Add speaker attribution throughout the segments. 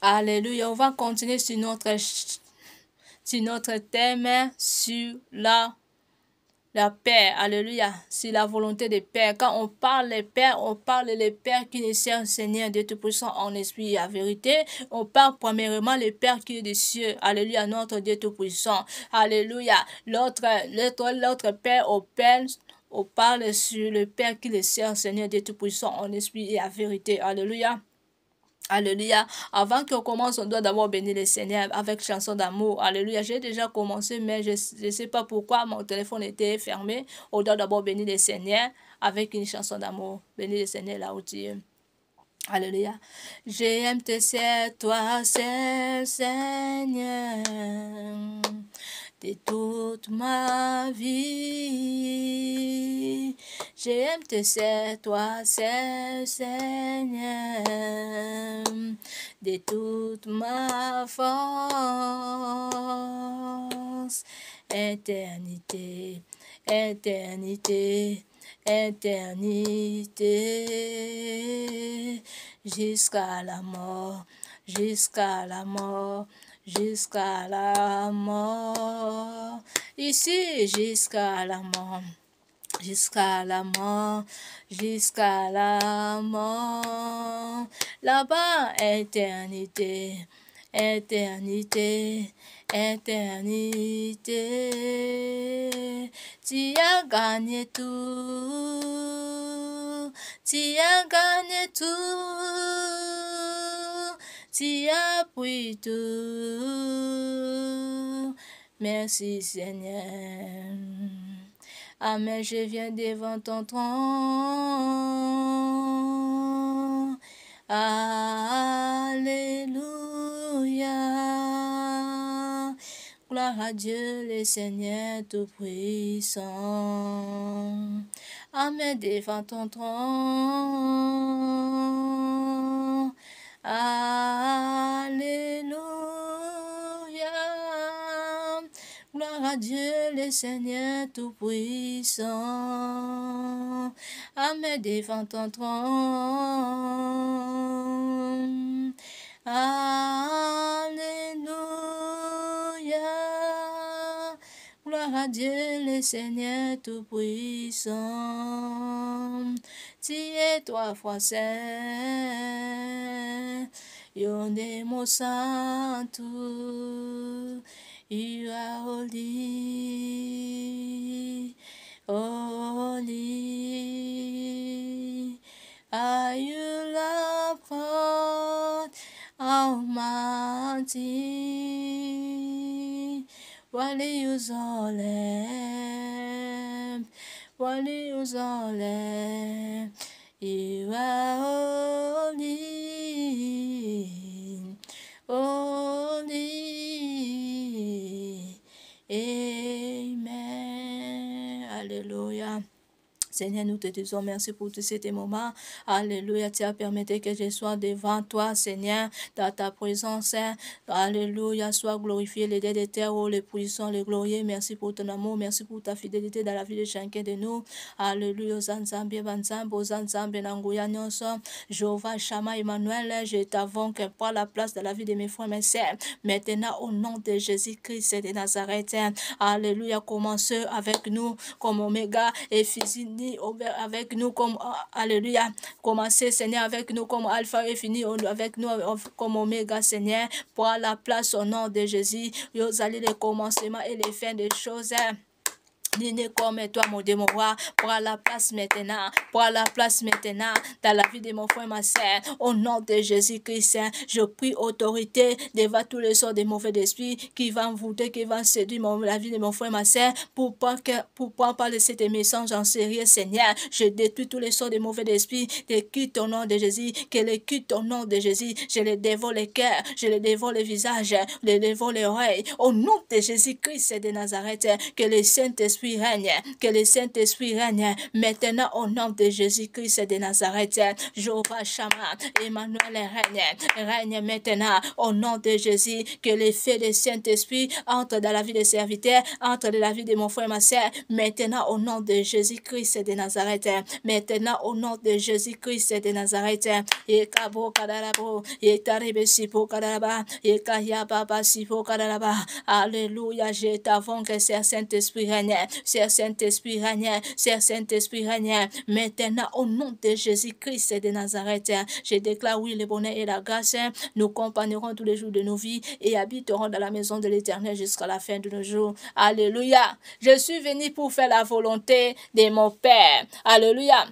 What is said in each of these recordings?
Speaker 1: Alléluia. On va continuer sur notre thème, sur la paix. Alléluia. Sur la volonté de paix. Quand on parle des pères, on parle des pères qui ne servent Seigneur Dieu Tout-Puissant en esprit et en vérité. On parle premièrement des pères qui est des cieux. Alléluia. Notre Dieu Tout-Puissant. Alléluia. L'autre père, on parle sur le père qui le sert Seigneur Dieu Tout-Puissant en esprit et en vérité. Alléluia. Alléluia. Avant qu'on commence, on doit d'abord bénir le Seigneur avec chanson d'amour. Alléluia. J'ai déjà commencé, mais je ne sais pas pourquoi mon téléphone était fermé. On doit d'abord bénir le Seigneur avec une chanson d'amour. Bénir le Seigneur là où tu es. Alléluia. J'aime te servir, toi seul, Seigneur, de toute ma vie. J'aime te servir, toi seul, Seigneur, de toute ma force. Éternité, éternité, éternité, jusqu'à la mort, jusqu'à la mort, jusqu'à la mort, ici jusqu'à la mort, jusqu'à la mort, jusqu'à la mort, là-bas éternité, éternité, éternité, tu as gagné tout, tu as gagné tout, tu as pris tout, merci Seigneur. Amen, je viens devant ton trône. Alléluia. Gloire à Dieu, le Seigneur Tout-Puissant. Amen, devant ton trône. Alléluia. Gloire à Dieu, le Seigneur Tout-Puissant. Amen, devant ton trône. Alléluia. Gloire à Dieu, le Seigneur Tout-Puissant. Tu es trois fois saint. Yonemo Santo. You are holy, holy. Are you Lord God Almighty? Wali Uzolem, Wali Uzolem. You are holy, holy. Amen. Alléluia. Seigneur, nous te disons merci pour tous ces moments. Alléluia, tu as permis que je sois devant toi, Seigneur, dans ta présence. Alléluia, sois glorifié, le Dieu de terre, le puissant, le glorieux. Merci pour ton amour, merci pour ta fidélité dans la vie de chacun de nous. Alléluia, Zanzambie, Banzambo, Zanzambie, Nangoya, Nyonso, Jéhovah, Shama, Emmanuel, je t'avons que par la place de la vie de mes frères, mes sœurs. Maintenant, au nom de Jésus-Christ de Nazareth, Alléluia, commencez avec nous comme Oméga et fini avec nous comme Alléluia. Commencez, Seigneur, avec nous comme Alpha et fini avec nous comme Oméga, Seigneur, pour la place au nom de Jésus. Vous allez les commencements et les fins des choses. N'est comme toi, mon Dieu, mon roi, pour la place maintenant, dans la vie de mon frère, ma sœur, au nom de Jésus-Christ, je prie autorité devant tous les sorts de mauvais esprits qui vont voûter, qui vont séduire la vie de mon frère, ma sœur, pour pas parler de cette message en sérieux, Seigneur. Je détruis tous les sorts de mauvais esprits, je quitte au nom de Jésus, que les quitte au nom de Jésus, je les dévore les cœurs, je les dévore les visages, je les dévore les oreilles, au nom de Jésus-Christ de Nazareth, que le Saint-Esprit Saint-Esprit règne, que le Saint-Esprit règne maintenant au nom de Jésus-Christ de Nazareth. Jéhovah Shammah, Emmanuel règne maintenant au nom de Jésus, que l'effet du Saint-Esprit entre dans la vie des serviteurs, entre dans la vie de mon frère et ma soeur, maintenant au nom de Jésus-Christ de Nazareth, maintenant au nom de Jésus-Christ de Nazareth. Ekabo kadarabo, etarebe sipo kadaraba, ekayababa sipo kadaraba. Alléluia, je t'avoue que c'est Saint-Esprit règne, c'est Saint-Esprit règne, c'est Saint-Esprit règne, maintenant au nom de Jésus-Christ de Nazareth. Je déclare oui, le bonheur et la grâce nous accompagneront tous les jours de nos vies et habiteront dans la maison de l'Éternel jusqu'à la fin de nos jours. Alléluia. Je suis venu pour faire la volonté de mon Père. Alléluia.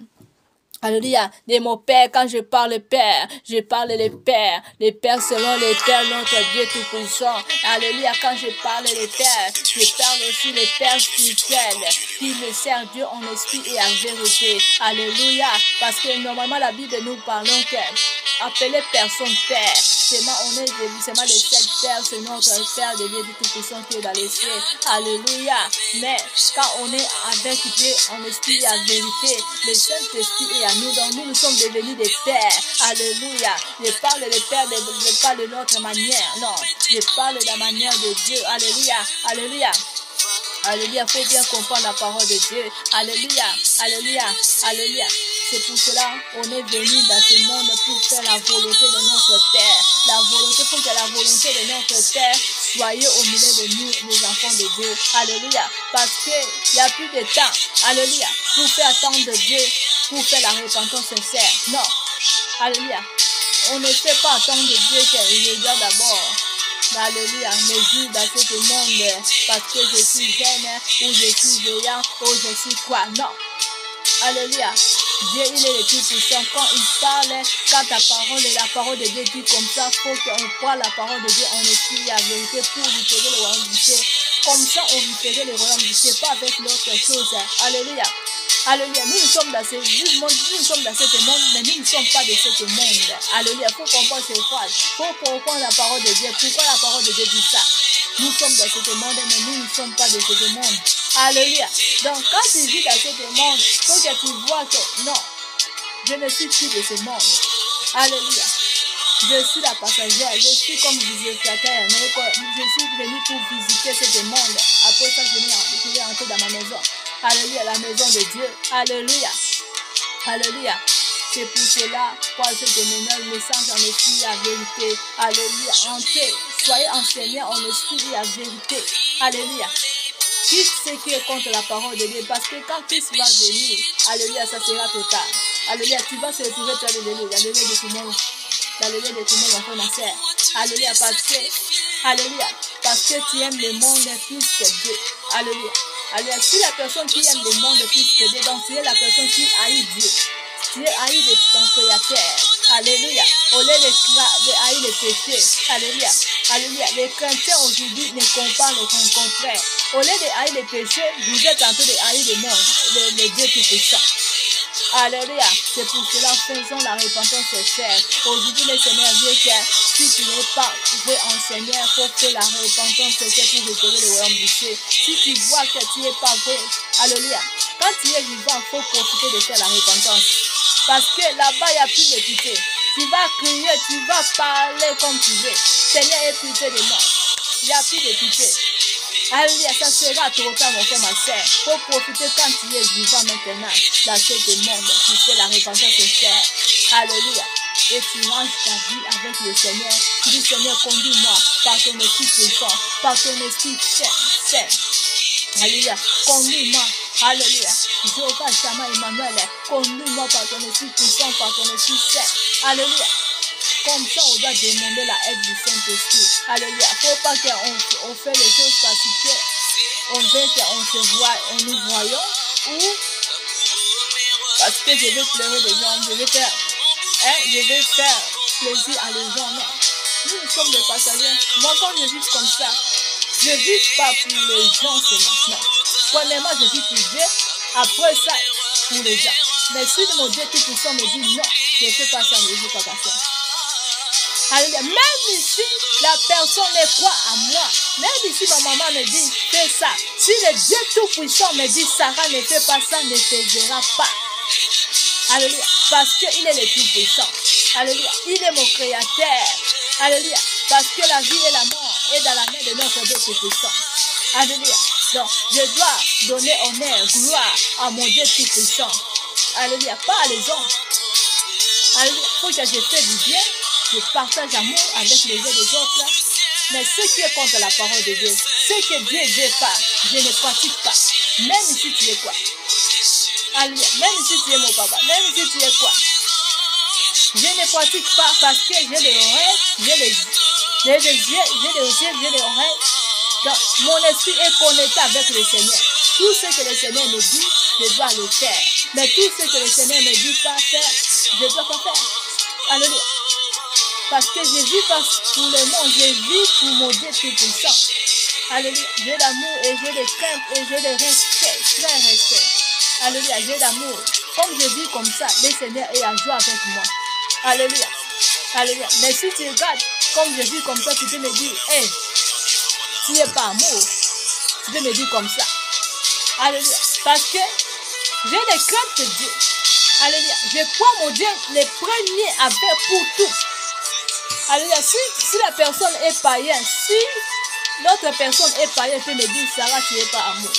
Speaker 1: Alléluia, de mon Père, quand je parle Père, je parle les Pères selon les Pères, notre Dieu Tout-Puissant. Alléluia, quand je parle les Pères, je parle aussi les Pères spirituels, qui me servent Dieu en esprit et en vérité. Alléluia, parce que normalement la Bible nous parlons que appeler personne Père, seulement on est seulement le seul Père, c'est notre Père de Dieu Tout-Puissant qui est dans les cieux. Alléluia, mais quand on est avec Dieu en esprit et en vérité, le Saint-Esprit est à nous, donc nous sommes devenus des pères. Alléluia. Je parle des pères, je parle de notre manière. Non, je parle de la manière de Dieu. Alléluia. Alléluia. Alléluia. Il faut bien comprendre la parole de Dieu. Alléluia. Alléluia. Alléluia. C'est pour cela qu'on est venu dans ce monde pour faire la volonté de notre Père. La volonté, pour que la volonté de notre Père soit au milieu de nous, les enfants de Dieu. Alléluia. Parce qu'il n'y a plus de temps. Alléluia. Pour faire attendre Dieu, pour faire la repentance sincère. Non. Alléluia. On ne fait pas attendre Dieu qu'il regarde d'abord. Alléluia, mes jours dans ce monde, parce que je suis jeune, ou je suis vieillant, ou je suis quoi. Non. Alléluia. Dieu, il est le Tout-Puissant. Quand il parle, quand la parole de Dieu dit comme ça, il faut qu'on croit la parole de Dieu en esprit et en vérité pour lui faire le royaume du ciel. Comme ça, on lui fait le royaume du ciel, pas avec l'autre chose. Alléluia. Alléluia. Nous sommes dans ce monde, nous sommes dans ce monde, mais nous ne sommes pas de ce monde. Alléluia. Il faut comprendre ces phrases. Il faut comprendre la parole de Dieu. Pourquoi la parole de Dieu dit ça? Nous sommes dans ce monde, mais nous ne sommes pas de ce monde. Alléluia. Donc, quand tu vis dans ce monde, il faut que tu vois que non, je ne suis plus de ce monde. Alléluia. Je suis la passagère, je suis comme visitateur, mais je suis venu pour visiter ce monde. Après ça, je vais entrer dans ma maison. Alléluia, la maison de Dieu. Alléluia. Alléluia. C'est pour cela, pour ce message en esprit et en vérité. Alléluia. Entrez, soyez enseignés en esprit et en vérité. Alléluia. Quitte ce qui est contre la parole de Dieu, parce que quand Christ va venir, alléluia, ça sera total. Alléluia, tu vas se retrouver dans le lieu de tout le monde. Dans le lieu de tout le monde, mon frère, ma soeur. Alléluia, parce que tu aimes le monde plus que Dieu. Alléluia. Alléluia. Si la personne qui aime le monde plus que Dieu, donc tu es la personne qui haït Dieu. Tu es haï de ton créateur. Alléluia. Au lieu de haïr le péché. Alléluia. Alléluia. Les chrétiens aujourd'hui ne comprennent pas le contraire. Au lieu de haïr le péché, vous êtes en train de haïr le monde, le Dieu Tout-Puissant. Alléluia. C'est pour cela, faisons la repentance sincère. Aujourd'hui, le Seigneur dit que si tu n'es pas voué en Seigneur, il faut faire la repentance sincère pour restaurer le royaume du ciel. Si tu vois que tu n'es pas voué, alléluia. Quand tu es vivant, il faut profiter de faire la repentance. Parce que là-bas, il n'y a plus de pitié. Tu vas crier, tu vas parler comme tu veux. Seigneur, aie pitié de moi. Il n'y a plus de pitié. Alléluia, ça sera trop tard, mon frère, ma soeur. Il faut profiter quand tu es vivant maintenant dans ce monde. Tu fais la repentance sincère. Alléluia. Et tu ranges ta vie avec le Seigneur. Tu dis, Seigneur, conduis-moi par ton esprit puissant, par ton esprit saint. Alléluia. Conduis-moi. Alléluia. Jéhovah Shammah Emmanuel. Conduis-moi par ton esprit puissant, par ton esprit saint. Alléluia. Comme ça, on doit demander la aide du Saint-Esprit. Alléluia. Il ne faut pas qu'on fait les choses parce qu'on veut qu'on se voit, on nous voyons, ou parce que je veux pleurer les gens, je veux faire plaisir à les gens. Non. Nous sommes des passagers. Moi, quand je vis comme ça, je ne vis pas pour les gens seulement. Non. Premièrement, je vis pour Dieu. Après ça, pour les gens. Mais si mon Dieu Tout-Puissant me dit non, je ne fais pas ça, je ne fais pas ça. Alléluia. Même ici, la personne ne croit à moi. Même ici, ma maman me dit, fais ça. Si le Dieu Tout-Puissant me dit, Sarah ne fait pas ça, ne te verra pas. Alléluia. Parce qu'il est le Tout-Puissant. Alléluia. Il est mon Créateur. Alléluia. Parce que la vie et la mort est dans la main de notre Dieu Tout-Puissant. Alléluia. Donc, je dois donner honneur, gloire à mon Dieu Tout-Puissant. Alléluia. Pas les hommes. Alléluia. Il faut que je fasse du bien. Je partage l'amour avec les uns des autres. Mais ce qui est contre la parole de Dieu, ce que Dieu ne veut pas, je ne pratique pas. Même si tu es quoi? Alléluia. Même si tu es mon papa, même si tu es quoi? Je ne pratique pas parce que j'ai les oreilles, j'ai les yeux, j'ai les oreilles. Donc, mon esprit est connecté avec le Seigneur. Tout ce que le Seigneur me dit, je dois le faire. Mais tout ce que le Seigneur ne dit pas faire, je ne dois pas faire. Alléluia. Parce que je vis pas pour le monde, je vis pour mon Dieu Tout-Puissant. Alléluia. J'ai l'amour et j'ai le crainte et j'ai le respect, très respect. Alléluia. J'ai l'amour. Comme je vis comme ça, le Seigneur est à joie avec moi. Alléluia. Alléluia. Mais si tu regardes, comme je vis comme ça, tu peux me dire, hey, tu n'es pas amour. Tu peux me dire comme ça. Alléluia. Parce que j'ai les craintes de Dieu. Alléluia. Je crois mon Dieu le premier à faire pour tout. Alléluia. Si la personne est païenne, si l'autre personne est païenne, peut me dire, Sarah, tu n'es pas amour.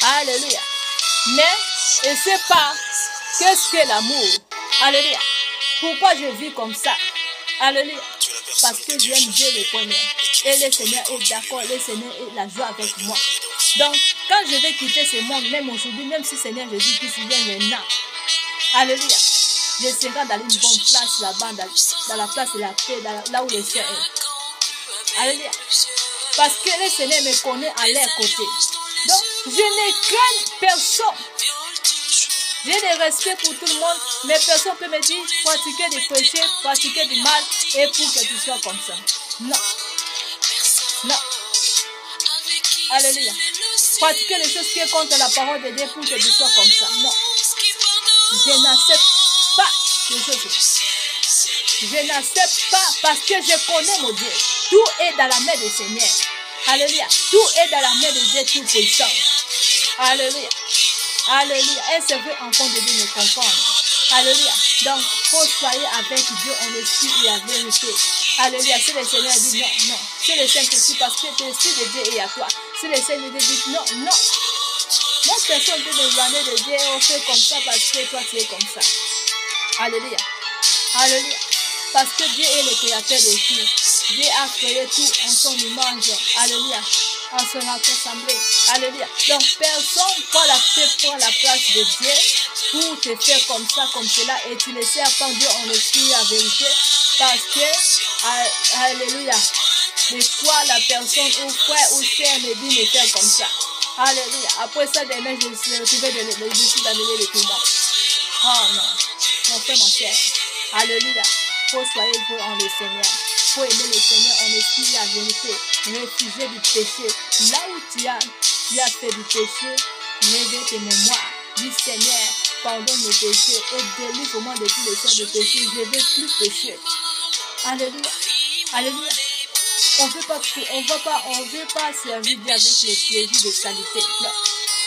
Speaker 1: Alléluia. Mais je ne sais pas qu'est-ce que l'amour. Alléluia. Pourquoi je vis comme ça? Alléluia. Parce que j'aime Dieu le premier. Et le Seigneur est d'accord, le Seigneur est la joie avec moi. Donc, quand je vais quitter ce monde, même aujourd'hui, même si Seigneur Jésus-Christ vient maintenant, alléluia, je serai dans une bonne place là-bas, dans la place de la paix, là où le Seigneur est. Alléluia. Parce que le Seigneur me connaît à leur côté. Donc, je ne crains personne. J'ai le respect pour tout le monde, mais personne ne peut me dire pratiquer des péchés, pratiquer du mal, et pour que tu sois comme ça. Non. Non. Alléluia. Pratiquer les choses qui sont contre la parole de Dieu pour que tu sois comme ça. Non. Je n'accepte pas ces choses. Je n'accepte pas parce que je connais mon Dieu. Tout est dans la main du Seigneur. Alléluia. Tout est dans la main de Dieu Tout-Puissant. Alléluia. Alléluia. Et c'est vrai, enfant de Dieu, me comprendre. Alléluia. Donc, il faut soyez avec Dieu en esprit et en vérité. Alléluia. Si le Seigneur dit non, non. Si le Saint-Esprit, parce que l'Esprit de Dieu est à toi. Si le Seigneur dit non, non. Mon personne peut me blâmer de Dieu, on fait comme ça parce que toi tu es comme ça. Alléluia. Alléluia. Parce que Dieu est le créateur de tout. Dieu a créé tout en son image. Alléluia. En son assemblée. Alléluia. Donc personne prend la place de Dieu pour te faire comme ça, comme cela. Et tu le sais apprendre Dieu en esprit et en vérité. Parce que, alléluia, de quoi la personne ou frère ou sœur me dit de faire comme ça. Alléluia. Après ça, demain, je suis retrouvé de dessus d'amener le tout. Oh non. Mon frère, ma soeur. Alléluia. Faut soyez vous en le Seigneur. Faut aimer le Seigneur en esprit et en vérité. Réfugier du péché. Là où tu as fait du péché, réveille tes mémoires. Dis Seigneur, pardonne mes péchés et délivre-moi de tous les sortes de péchés. Je ne veux plus pécher. Alléluia. Alléluia. On ne veut pas servir Dieu avec le plaisir de saleté. Non.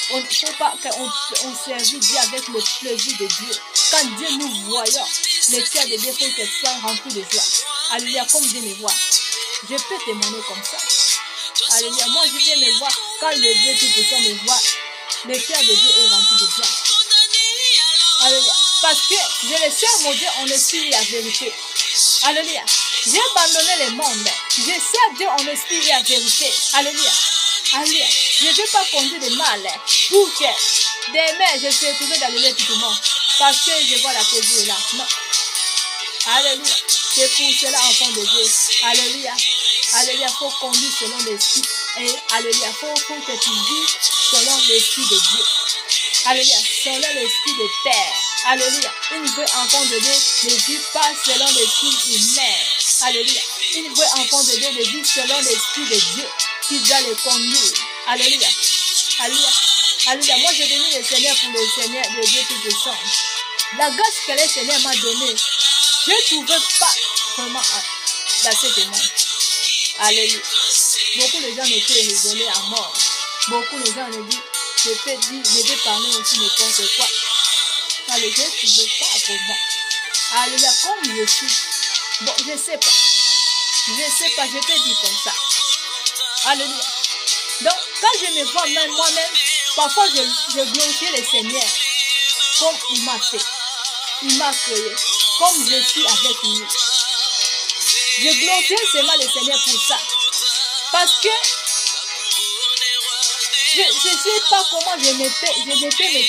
Speaker 1: On ne faut pas qu'on serve Dieu avec le plaisir de Dieu. Quand Dieu nous voyons, le cœur de Dieu faut qu'il soit rempli de joie. Alléluia, comme Dieu me voit. Je peux témoigner comme ça. Alléluia, moi je viens me voir. Quand le Dieu Tout-Puissant me voit, le cœur de Dieu est rempli de joie. Alléluia. Parce que je le sers mon Dieu en esprit et en vérité. Alléluia. J'ai abandonné le monde. Je sers Dieu en esprit et en vérité. Alléluia. Alléluia. Je ne veux pas conduire de mal pour que demain je suis retrouvé dans le lait tout le monde. Parce que je vois la plaisir là. Non. Alléluia. C'est pour cela, enfant de Dieu. Alléluia. Alléluia. Il faut conduire selon l'esprit. Et alléluia. Il faut que tu vis selon l'esprit de Dieu. Alléluia. Selon l'esprit de Père. Alléluia. Une vraie enfant de Dieu ne vit pas selon l'esprit humain. Alléluia. Une vraie enfant de Dieu ne vit selon l'esprit de Dieu qui doit le conduire. Alléluia. Alléluia. Alléluia. Moi, j'ai béni le Seigneur pour le Seigneur, le Dieu Tout-Puissant. La grâce que le Seigneur m'a donnée, je ne trouvais pas vraiment dans cet monde. Alléluia. Beaucoup de gens ne peuvent rigoler à mort. Beaucoup de gens ne peuvent parler aussi n'importe quoi. Alléluia, je ne veux pas pour moi. Alléluia, comme je suis. Bon, je ne sais pas. Je ne sais pas, je peux dire comme ça. Alléluia. Donc, quand je me vois même moi-même, parfois je glorifie le Seigneur comme il m'a fait. Il m'a créé. Comme je suis avec lui. Je glorifie seulement le Seigneur pour ça. Parce que je ne sais pas comment je ne peux me trouver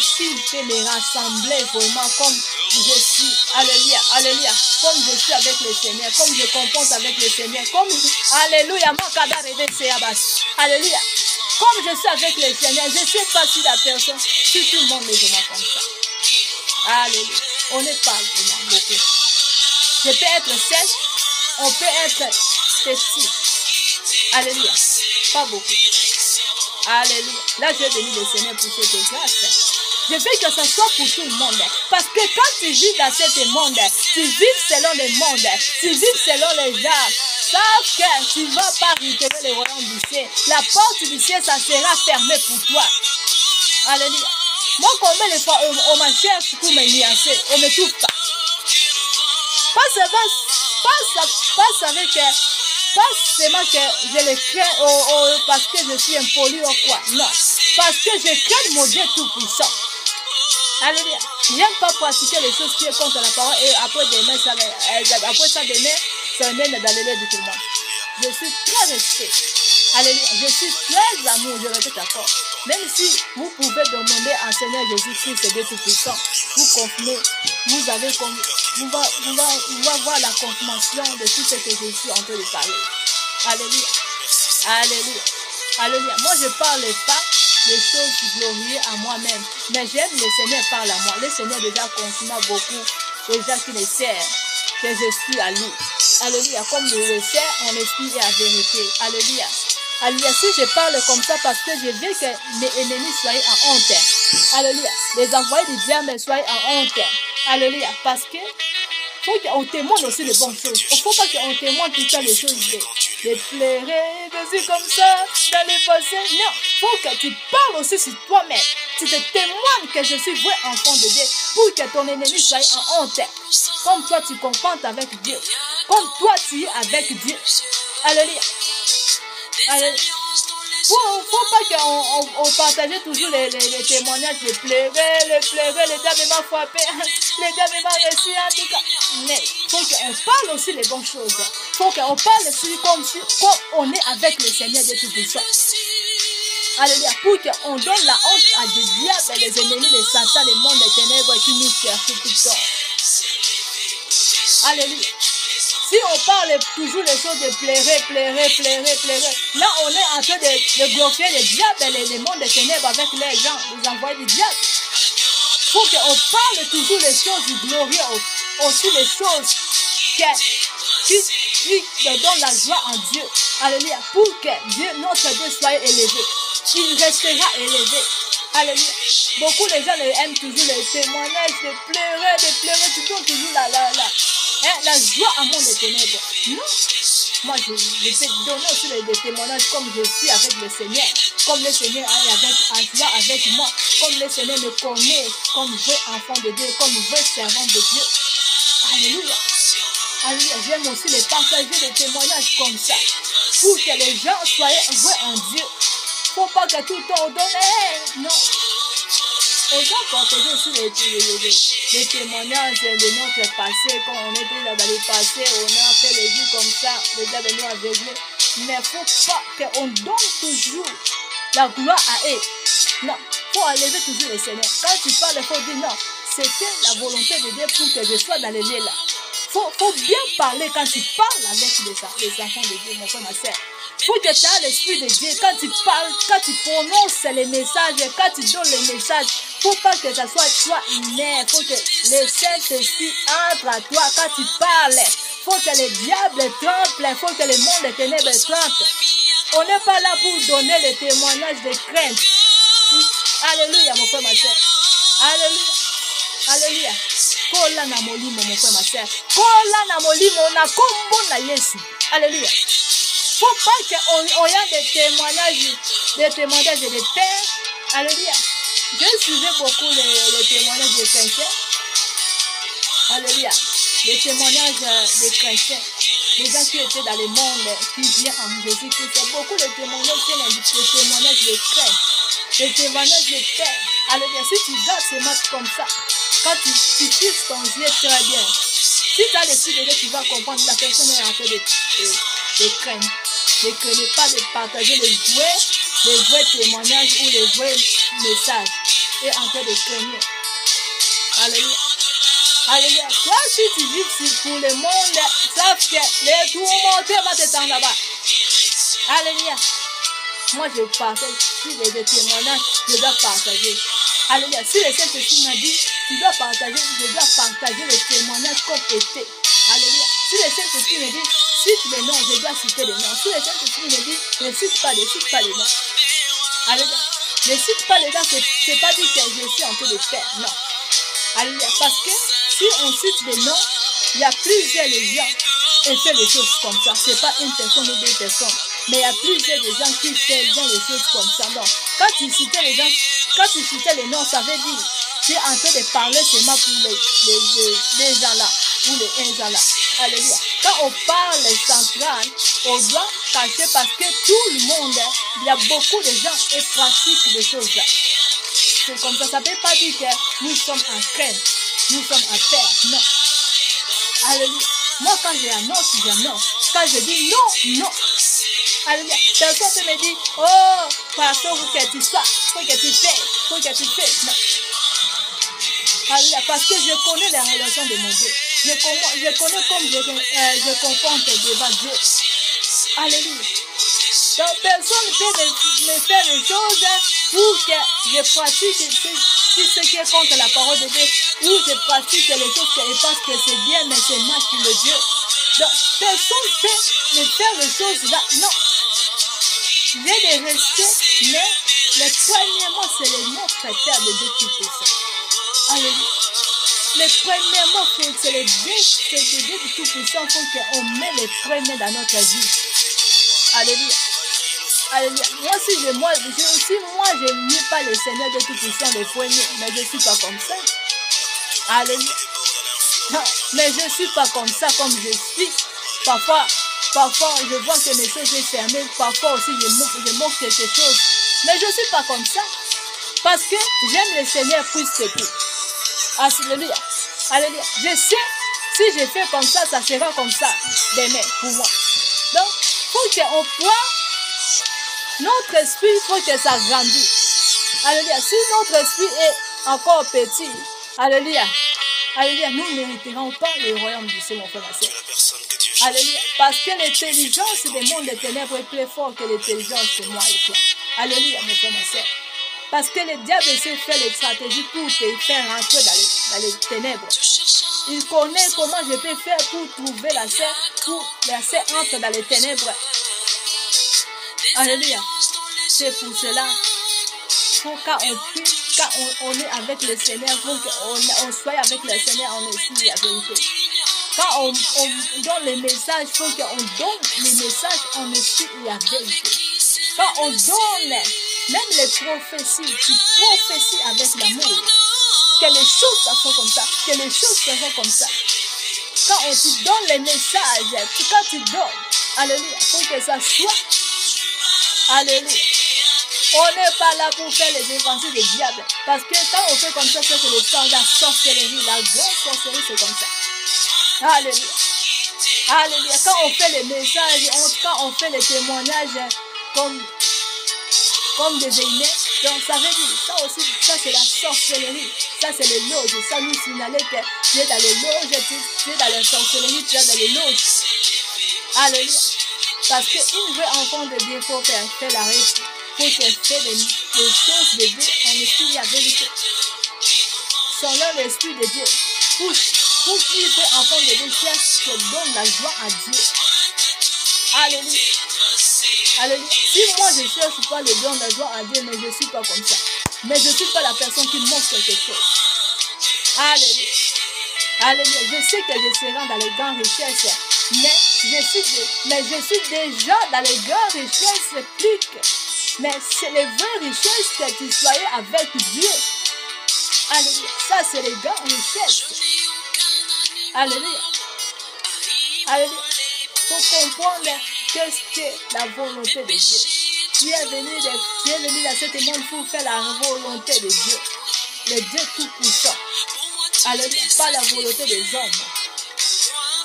Speaker 1: s'il peut me rassembler vraiment comme je suis. Alléluia, alléluia. Comme je suis avec le Seigneur, comme je compense avec le Seigneur, comme alléluia, alléluia. Comme je suis avec le Seigneur, je ne sais pas si la personne, si tout le monde est vraiment comme ça. Alléluia. On n'est pas vraiment beaucoup. Je peux être seul, on peut être petit. Alléluia. Pas beaucoup. Alléluia. Là, je bénis le Seigneur pour cette grâce. Je veux que ce soit pour tout le monde. Parce que quand tu vis dans ce monde, tu vis selon le monde, tu vis selon les gens. Sauf que tu ne vas pas récupérer le royaume du ciel. La porte du ciel, ça sera fermée pour toi. Alléluia. Moi, combien de fois on me cherche pour me nuancer, on ne me trouve pas. Pas seulement que je le crains parce que je suis impoli ou quoi. Non. Parce que je crains mon Dieu tout-puissant. Alléluia. Je n'aime pas pratiquer les choses qui sont contre la parole et après ça mène dans le lait de tout le monde. Je suis très respect. Alléluia. Je suis très amour, je répète encore. Même si vous pouvez demander à Seigneur Jésus-Christ, c'est Dieu tout-puissant, vous confirmez, vous allez voir la confirmation de tout ce que je suis en train de parler. Alléluia. Alléluia. Alléluia. Moi, je ne parle pas des choses glorieuses à moi-même, mais j'aime le Seigneur parle à moi. Le Seigneur déjà confirme beaucoup les gens qui le servent, que je suis à lui. Alléluia. Comme je le sais, en esprit et en vérité. Alléluia. Alléluia. Si je parle comme ça parce que je veux que mes ennemis soient en honte. Alléluia. Les envoyés du diable soient en honte. Alléluia. Parce que faut qu'on témoigne aussi de bonnes choses. Il ne faut pas qu'on témoigne tout le temps des choses de pleurer, de comme ça, d'aller passer. Non, il faut que tu parles aussi sur toi-même. Tu te témoignes que je suis vrai enfant de Dieu pour que ton ennemi soit en honte. Comme toi, tu comprends avec Dieu. Comme toi, tu es avec Dieu. Alléluia. Alléluia. Faut pas qu'on partage toujours les témoignages, les pleurer, les diables m'a frappé, les diables m'a reçu en tout cas. Mais il faut qu'on parle aussi les bonnes choses. Il faut qu'on parle aussi comme on est avec le Seigneur de Tout-Puissant. Alléluia. Pour qu'on donne la honte à des diables, les ennemis de Satan, le monde des ténèbres qui nous cherchent tout le temps. Alléluia. Si on parle toujours les choses de pleurer, là on est en train de glorifier les diables et les mondes des ténèbres avec les gens, les envoyés du diable. Il faut qu'on parle toujours les choses du glorieux, aussi les choses qui donnent la joie en Dieu. Alléluia. Pour que Dieu, notre Dieu, soit élevé. Il restera élevé. Alléluia. Beaucoup de gens aiment toujours les témoignages de pleurer, tu donnes toujours la joie à mon des ténèbres. Non. Moi, je peux donner aussi des témoignages comme je suis avec le Seigneur. Comme le Seigneur est avec moi. Comme le Seigneur me connaît comme vrai enfant de Dieu, comme vrai servant de Dieu. Alléluia. Alléluia. J'aime aussi les partager des témoignages comme ça. Pour que les gens soient vrais en Dieu. Il ne faut pas que tout le temps on donne. Non. On doit partager aussi les témoignages de notre passé. Quand on était dans le passé, on a fait les vies comme ça, les gens venaient aveugler. Mais il ne faut pas qu'on donne toujours la gloire à eux. Non, il faut élever toujours le Seigneur. Quand tu parles, il faut dire non. C'était la volonté de Dieu pour que je sois dans les lieux là. Il faut bien parler quand tu parles avec les enfants de Dieu, mon frère, ma soeur. Il faut que tu aies l'esprit de Dieu. Quand tu parles, quand tu prononces les messages, quand tu donnes les messages, il ne faut pas que ça soit toi inerte. Il faut que le Saint-Esprit entre à toi quand tu parles. Il faut que les diables tremblent. Il faut que le monde des ténèbres tremble. On n'est pas là pour donner les témoignages de crainte. Alléluia, mon frère, ma soeur. Alléluia. Alléluia. Kola na molimo, mon frère, ma soeur. Kola na molimo, na kombo na Yesu. Alléluia. Faut pas qu'on y a des témoignages de père. Alléluia. Je suivais beaucoup les témoignages des chrétiens. Alléluia. Les témoignages des chrétiens. Les gens qui étaient dans le monde, qui viennent en Jésus-Christ. C'est beaucoup de témoignages, les témoignages de frères, les témoignages de pères. Alléluia. Si tu gardes ces matchs comme ça, quand tu fixes ton yeux très bien, si tu as l'esprit de Dieu, tu vas comprendre que la personne est en train de craindre. Ne craignez pas de partager les vrais témoignages ou les vrais messages. Et en train de craindre. Alléluia. Alléluia. Toi, si tu vis pour le monde, sache que les tourmenteurs vont te tendre là-bas. Alléluia. Moi, je partage. Si les témoignages, je dois partager. Alléluia. Si le Saint-Esprit m'a dit, tu dois partager, je dois partager les témoignages comme était. Alléluia. Si le Saint-Esprit me dit, cite les noms, je dois citer les noms. Si le Saint-Esprit me dit, ne cite pas les noms. Alléluia. Ne cite pas les noms, c'est pas dit que je suis en train de faire. Non. Alléluia. Parce que si on cite les noms, il y a plusieurs gens qui font les choses comme ça. Ce n'est pas une personne ou deux personnes. Mais il y a plusieurs gens qui font les choses comme ça. Donc, quand tu citais les gens, quand tu citais les noms, ça veut dire tu es en train de parler seulement pour les gens là, ou les gens là. Alléluia. Quand on parle central, on doit cacher parce que tout le monde, il y a beaucoup de gens qui pratiquent des choses là. C'est comme ça. Ça ne veut pas dire que nous sommes en crainte, nous sommes en paix. Non. Alléluia. Moi, quand j'annonce, j'annonce. Quand je dis non, non. Alléluia. Personne ne me dit, oh, pasteur, faut que tu sois, faut que tu fais. Non. Alléluia. Parce que je connais la relation de mon Dieu. Je connais comme je confronte devant Dieu. Alléluia. Donc, personne ne peut me faire des choses pour que je pratique ce qui est contre la parole de Dieu, ou je pratique les choses que je pense que c'est bien, mais c'est mal pour le Dieu. Donc, personne ne peut me faire les choses là. Non. J'ai des respects, mais le premier mot, c'est le notre Père de Dieu Tout-Puissant. Alléluia. Le premier mot, c'est le Dieu du Tout-Puissant. Il faut qu'on met les premiers dans notre vie. Alléluia. Alléluia. Moi, si moi, je ne mis pas le Seigneur de Tout-Puissant les premiers, mais je ne suis pas comme ça. Alléluia. Non, mais je ne suis pas comme ça, comme je suis. Parfois, je vois que mes choses sont fermées. Parfois aussi, je manque quelque chose. Mais je ne suis pas comme ça. Parce que j'aime le Seigneur plus que tout. Alléluia. Alléluia. Je sais, si je fais comme ça, ça sera comme ça demain pour moi. Donc, il faut qu'on voit notre esprit, il faut que ça grandisse. Alléluia. Si notre esprit est encore petit, alléluia. Alléluia. Nous ne mériterons pas le royaume du Seigneur, mon frère, ma soeur. Alléluia. Parce que l'intelligence du monde des ténèbres est plus forte que l'intelligence de moi et toi. Alléluia, mon frère, ma soeur. Parce que le diable sait faire les stratégies pour te faire rentrer dans les ténèbres. Il connaît comment je peux faire pour trouver la sœur, pour la sœur entre dans les ténèbres. Alléluia. C'est pour cela, quand on est avec le Seigneur, faut qu'on soit avec le Seigneur en esprit et en vérité. Quand on donne les messages, il faut qu'on donne les messages en esprit et en vérité. Quand on donne même les prophéties, tu prophéties avec l'amour. Que les choses se font comme ça. Que les choses se font comme ça. Quand on te donne les messages, quand tu donnes, alléluia, il faut que ça soit. Alléluia. On n'est pas là pour faire les inventions du diable. Parce que quand on fait comme ça, c'est que le sang de la sorcellerie, la grande sorcellerie, c'est comme ça. Alléluia. Alléluia. Quand on fait les messages, quand on fait les témoignages comme des aînés, donc ça veut dire, ça aussi, ça c'est la sorcellerie. Ça c'est les loges. Ça nous signalait que tu es dans les loges, tu es dans la sorcellerie, tu es dans les loges. Alléluia. Parce qu'une vraie enfant de Dieu, il faut faire la réussite. Il faut qu'elle fasse les choses de Dieu en esprit et en vérité. Selon l'esprit de Dieu. Pour qu'il soit enfant de Dieu, qui donne la joie à Dieu. Alléluia. Alléluia. Si moi je cherche pas le don de la joie à Dieu, mais je ne suis pas comme ça. Mais je ne suis pas la personne qui montre quelque chose. Alléluia. Alléluia. Je sais que je serai dans les grandes richesses, mais je suis déjà dans les grandes richesses plus que. Mais c'est les vraies richesses que tu soyais avec Dieu. Alléluia. Ça, c'est les grandes richesses. Alléluia. Alléluia. Il faut comprendre qu'est-ce que la volonté de Dieu. Tu es venu dans ce monde pour faire la volonté de Dieu. Le Dieu tout-puissant. Alléluia. Pas la volonté des hommes.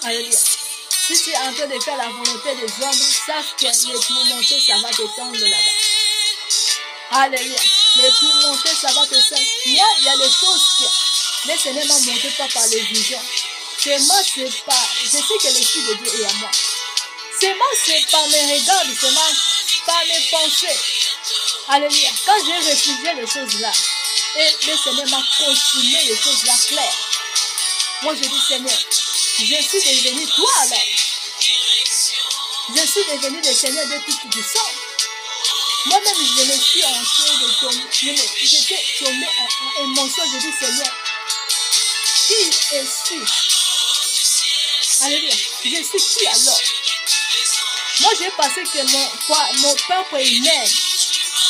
Speaker 1: Alléluia. Si tu es en train de faire la volonté des hommes, sache que les tourmenter, ça va te tendre là-bas. Alléluia. Les tourmenter, ça va te tendre. Moi, il y a des choses que le Seigneur m'a montré pas par les visions. C'est moi, c'est pas. Je sais que l'Esprit de Dieu est à moi. C'est moi, c'est par mes regards, c'est moi, par mes pensées. Alléluia. Quand j'ai réfugié les choses là, et le Seigneur m'a confirmé les choses là claires. Moi, je dis, Seigneur, je suis devenu toi alors. Je suis devenu le Seigneur de tout puissant. Moi-même, je me suis en train de tomber. J'étais tombé en émotion. Je dis, Seigneur, qui est-ce? Alléluia. Je suis qui alors? Moi, j'ai pensé que mon propre humain,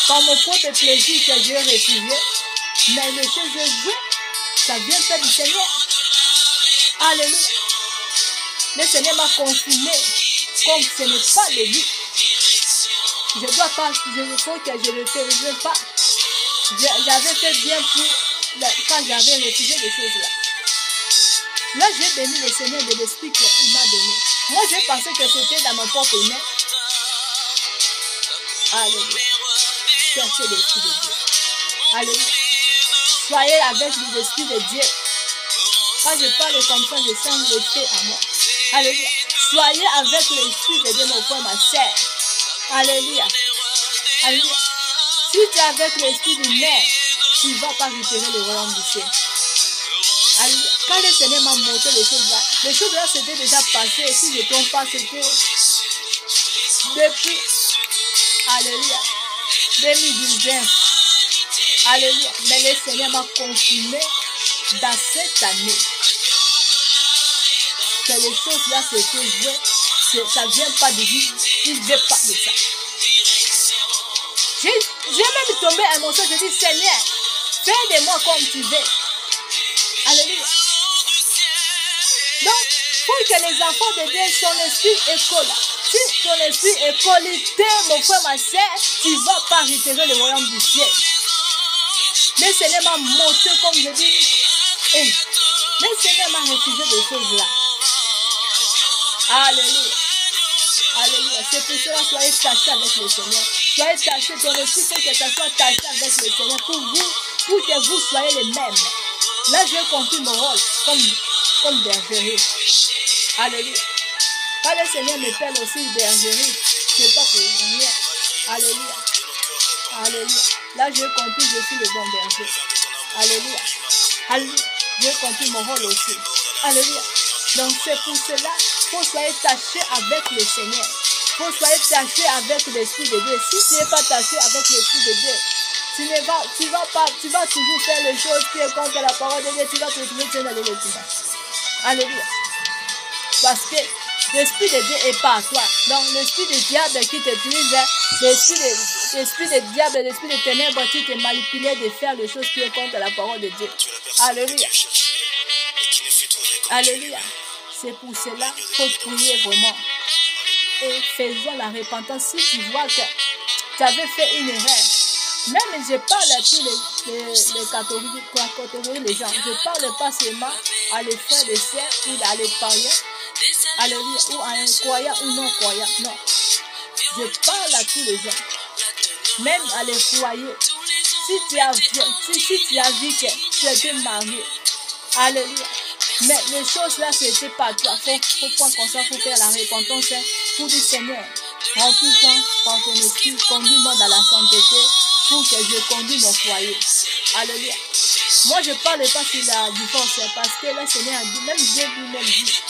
Speaker 1: par mon propre plaisir que j'ai refusé, mais les choses de Dieu, ça vient pas du Seigneur. Alléluia. Le Seigneur m'a confirmé comme ce n'est pas de lui. Je dois pas, je faut que je ne le faisais pas. J'avais fait bien pour quand j'avais refusé les choses là. Là, j'ai béni le Seigneur de l'Esprit qu'il m'a donné. Moi, j'ai pensé que c'était dans mon propre humain. Alléluia. Cherchez l'Esprit de Dieu. Alléluia. Soyez avec l'Esprit de Dieu. Quand je parle comme ça, je sens l'effet à moi. Alléluia. Soyez avec l'Esprit de Dieu, mon frère, ma soeur. Alléluia. Alléluia. Si tu es avec l'Esprit du Mère, tu ne vas pas récupérer le royaume du ciel. Alléluia. Quand le Seigneur m'a montré les choses là c'était déjà passé. Et si je ne trompe pas, c'était depuis, alléluia, 2019. Alléluia. Mais le Seigneur m'a confirmé dans cette année que les choses là c'était vrai. Ça ne vient pas de lui. Il ne veut pas de ça. J'ai même tombé à mon sens. Je dis, Seigneur, fais de moi comme tu veux. Alléluia. Donc, pour que les enfants de Dieu, son esprit école. Si ton esprit est qualité, mon frère, ma soeur, tu ne vas pas récupérer le royaume du ciel. Le Seigneur m'a montré, comme je dis, et le Seigneur m'a refusé des choses là. Alléluia. Alléluia. C'est pour cela, soyez tachés avec le Seigneur. Soyez tachés, ton esprit, faut que ça soit taché avec le Seigneur pour que vous soyez les mêmes. Là, j'ai compris mon rôle comme bergerie. Alléluia. Quand le Seigneur me parle aussi de bergerie, c'est pas pour rien. Alléluia. Alléluia. Là, j'ai compris, je suis le bon berger. Alléluia. Alléluia. J'ai compris mon rôle aussi. Alléluia. Donc, c'est pour cela qu'il faut soyez tachés avec le Seigneur. Il faut soyez tachés avec l'Esprit de Dieu. Si tu n'es pas taché avec l'Esprit de Dieu, tu vas toujours faire les choses qui sont contre la parole de Dieu. Tu vas te retrouver dans le lendemain. Alléluia. Parce que l'Esprit de Dieu n'est pas à toi. Donc, l'Esprit du diable qui t'utilise, l'Esprit du diable, l'Esprit de ténèbres qui te manipule de faire les choses qui sont contre la parole de Dieu. Alléluia. Alléluia. C'est pour cela qu'il faut prier vraiment. Et faisons la repentance. Si tu vois que tu avais fait une erreur, même je parle à tous les catégories, les gens. Je ne parle pas seulement à les frères, les sœurs ou à les païens. Alléluia. Ou à un croyant ou non croyant. Non. Je parle à tous les gens. Même à les foyers. Si tu as vu que tu étais marié. Alléluia. Mais les choses là, ce n'était pas toi. Il faut prendre comme ça, il faut faire la repentance pour dire Seigneur, remplis-moi par ton esprit, conduis-moi dans la sainteté pour que je conduise mon foyer. Alléluia. Moi, je ne parle pas sur la divorce parce que le Seigneur a dit, même Dieu lui-même dit,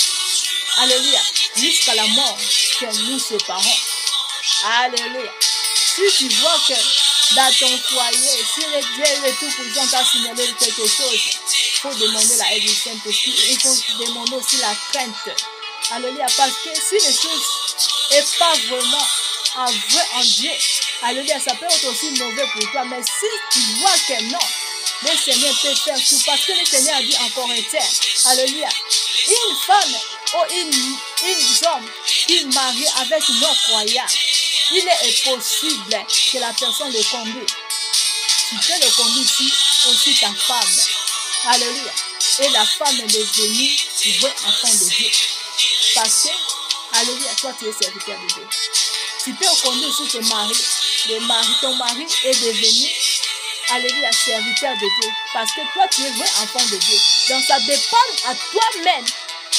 Speaker 1: alléluia, jusqu'à la mort que nous séparons. Alléluia. Si tu vois que dans ton foyer, si le Dieu est tout puissant t'a signalé quelque chose, faut demander la aide du Saint-Esprit. Il faut demander aussi la crainte. Alléluia. Parce que si les choses n'est pas vraiment en vrai en Dieu, alléluia, ça peut être aussi mauvais pour toi. Mais si tu vois que non, le Seigneur peut faire tout. Parce que le Seigneur a dit en Corinthiens, alléluia, une femme ou une homme qui marie avec un non-croyant, il est possible que la personne le conduise. Tu peux le conduire ici, aussi ta femme. Alléluia. Et la femme est devenue vraie enfant de Dieu. Parce que, alléluia, toi tu es serviteur de Dieu. Tu peux conduire aussi ton mari. Ton mari est devenu, alléluia, serviteur de Dieu. Parce que toi tu es vrai enfant de Dieu. Donc ça dépend à toi-même.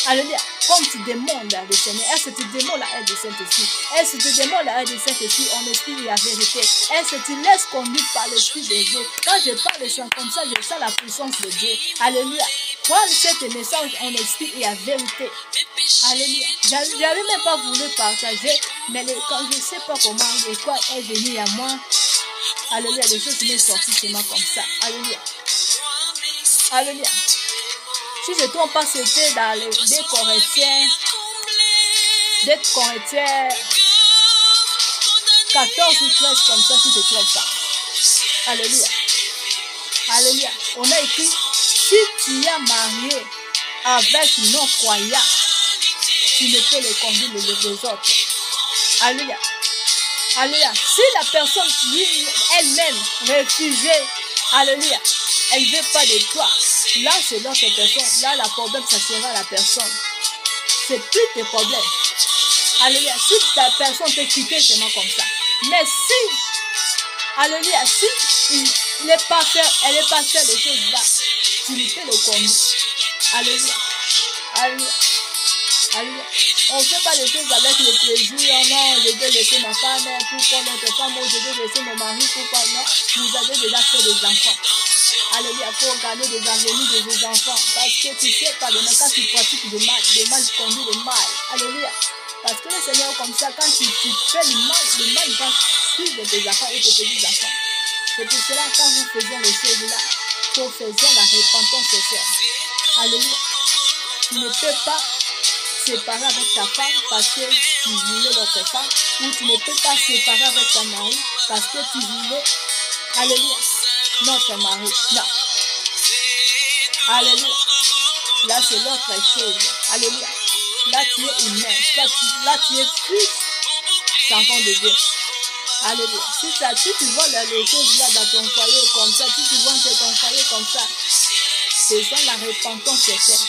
Speaker 1: Alléluia. Comme tu demandes le Seigneur, est-ce que tu demandes la aide du Saint-Esprit? Est-ce que tu demandes la aide du Saint-Esprit en esprit et en vérité? Est-ce que tu laisses conduire par l'esprit de Dieu? Quand je parle de ça comme ça, je sens la puissance de Dieu. Alléluia. Prends cette message en esprit et en vérité. Alléluia. J'avais même pas voulu partager, mais quand je ne sais pas comment et quoi est venu à moi, alléluia, les choses sont sorties seulement comme ça. Alléluia. Alléluia. Si je ne trompe pas, c'était dans les 2 Corinthiens 14 ou 13 comme ça, si je ne trompe pas. Alléluia. Alléluia. On a écrit, si tu es marié avec non-croyant, tu ne peux les conduire les autres. Alléluia. Alléluia. Si la personne elle-même réfugiée, alléluia, elle ne veut pas de toi, là c'est l'autre personne. Là, le problème, ça sera la personne. C'est plus tes problèmes. Alléluia. Si ta personne peut quitter seulement comme ça. Mais si, alléluia, si elle n'est pas faire les choses là, tu ne peux le conduire. Alléluia. Alléluia. Alléluia. On ne fait pas les choses avec le plaisir. Non, je vais laisser ma femme pour notre femme, ou je vais laisser mon mari pour pas. Non, vous avez déjà fait des enfants. Alléluia, il faut regarder des avenirs de vos enfants. Parce que tu sais pas, quand tu pratiques le mal conduit le mal. Alléluia. Parce que le Seigneur, comme ça, quand tu fais le mal va suivre tes enfants et tes petits-enfants. C'est pour cela, quand vous faisiez les choses là, vous faisiez la repentance sincère. Alléluia. Tu ne peux pas séparer avec ta femme parce que tu voulais l'autre femme, ou tu ne peux pas séparer avec ton mari parce que tu voulais, alléluia, notre mari. Non. Alléluia. Là, c'est l'autre chose. Alléluia. Là, tu es humain. Là, tu es fils d'enfant de Dieu. Alléluia. Si tu vois les choses là dans ton foyer comme ça, si tu vois ton foyer comme ça, c'est ça la repentance sincère.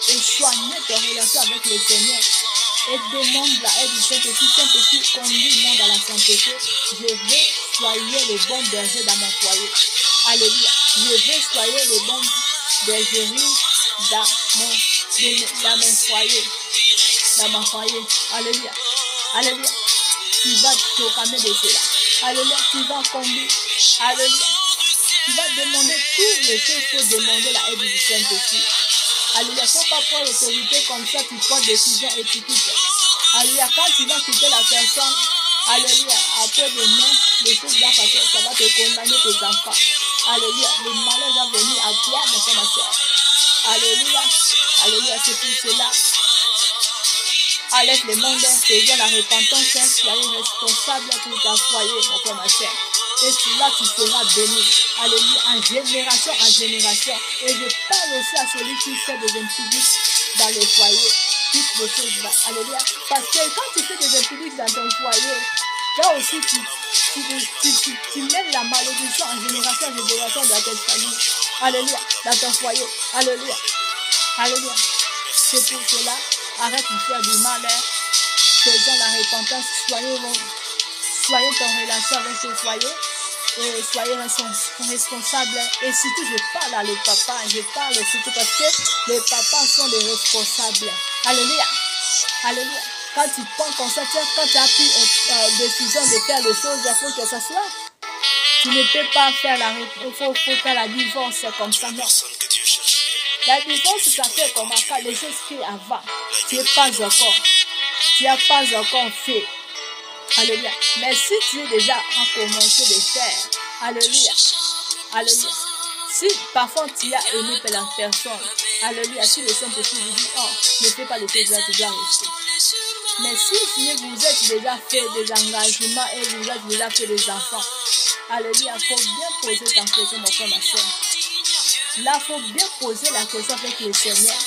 Speaker 1: Et soigner ta relation avec le Seigneur. Et demande la aide du Saint-Esprit. Saint-Esprit, conduis-moi dans la sainteté. Je vais soigner le bon berger dans mon foyer. Alléluia. Je vais soigner le bon bergerie dans mon foyer. Dans mon foyer. Alléluia. Alléluia. Tu vas te proclamer de cela. Alléluia. Tu vas conduire. Alléluia. Tu vas demander toutes les choses pour demander la aide du Saint-Esprit. Alléluia. Il ne faut pas prendre l'autorité comme ça, tu prends des décisions éthiques. Alléluia. Quand tu vas quitter la personne, alléluia, après demain, les choses là, parce que ça va te condamner tes enfants. Alléluia. Le malheur va venir à toi, mon frère, ma soeur. Alléluia. Alléluia. C'est pour cela. Avec le monde, faisant la repentance, soyez responsable pour ta foyer, mon frère, ma soeur. Et là, tu seras béni. Alléluia. En génération en génération. Et je parle aussi à celui qui fait des impudiques dans les foyers. Toutes les choses là. Alléluia. Parce que quand tu fais des impudiques dans ton foyer, là aussi, tu mènes la malédiction en génération dans ta famille. Alléluia. Dans ton foyer. Alléluia. Alléluia. C'est pour cela. Arrête de faire du mal. Faisons la repentance. Soyez en relation avec ce foyer. Et soyez responsables. Et surtout, je parle à les papas. Je parle surtout parce que les papas sont les responsables. Alléluia. Alléluia. Quand tu prends comme ça, quand tu as pris la décision de faire les choses, il faut que ça soit. Tu ne peux pas faire il faut faire la divorce comme ça. Non. La divorce, ça fait comme les choses qui avant. Tu n'es pas encore. Tu n'as pas encore fait. Alléluia. Mais si tu es déjà en commencé de faire, alléluia, alléluia. Si parfois tu as aimé la personne, alléluia, si le Saint-Esprit vous dit, oh, ne fais pas les choses là, tu dois rester. Mais si vous êtes déjà fait des engagements et vous êtes déjà fait des enfants, alléluia, il faut bien poser ta question, mon frère, ma soeur. Là, il faut bien poser la question avec le Seigneur.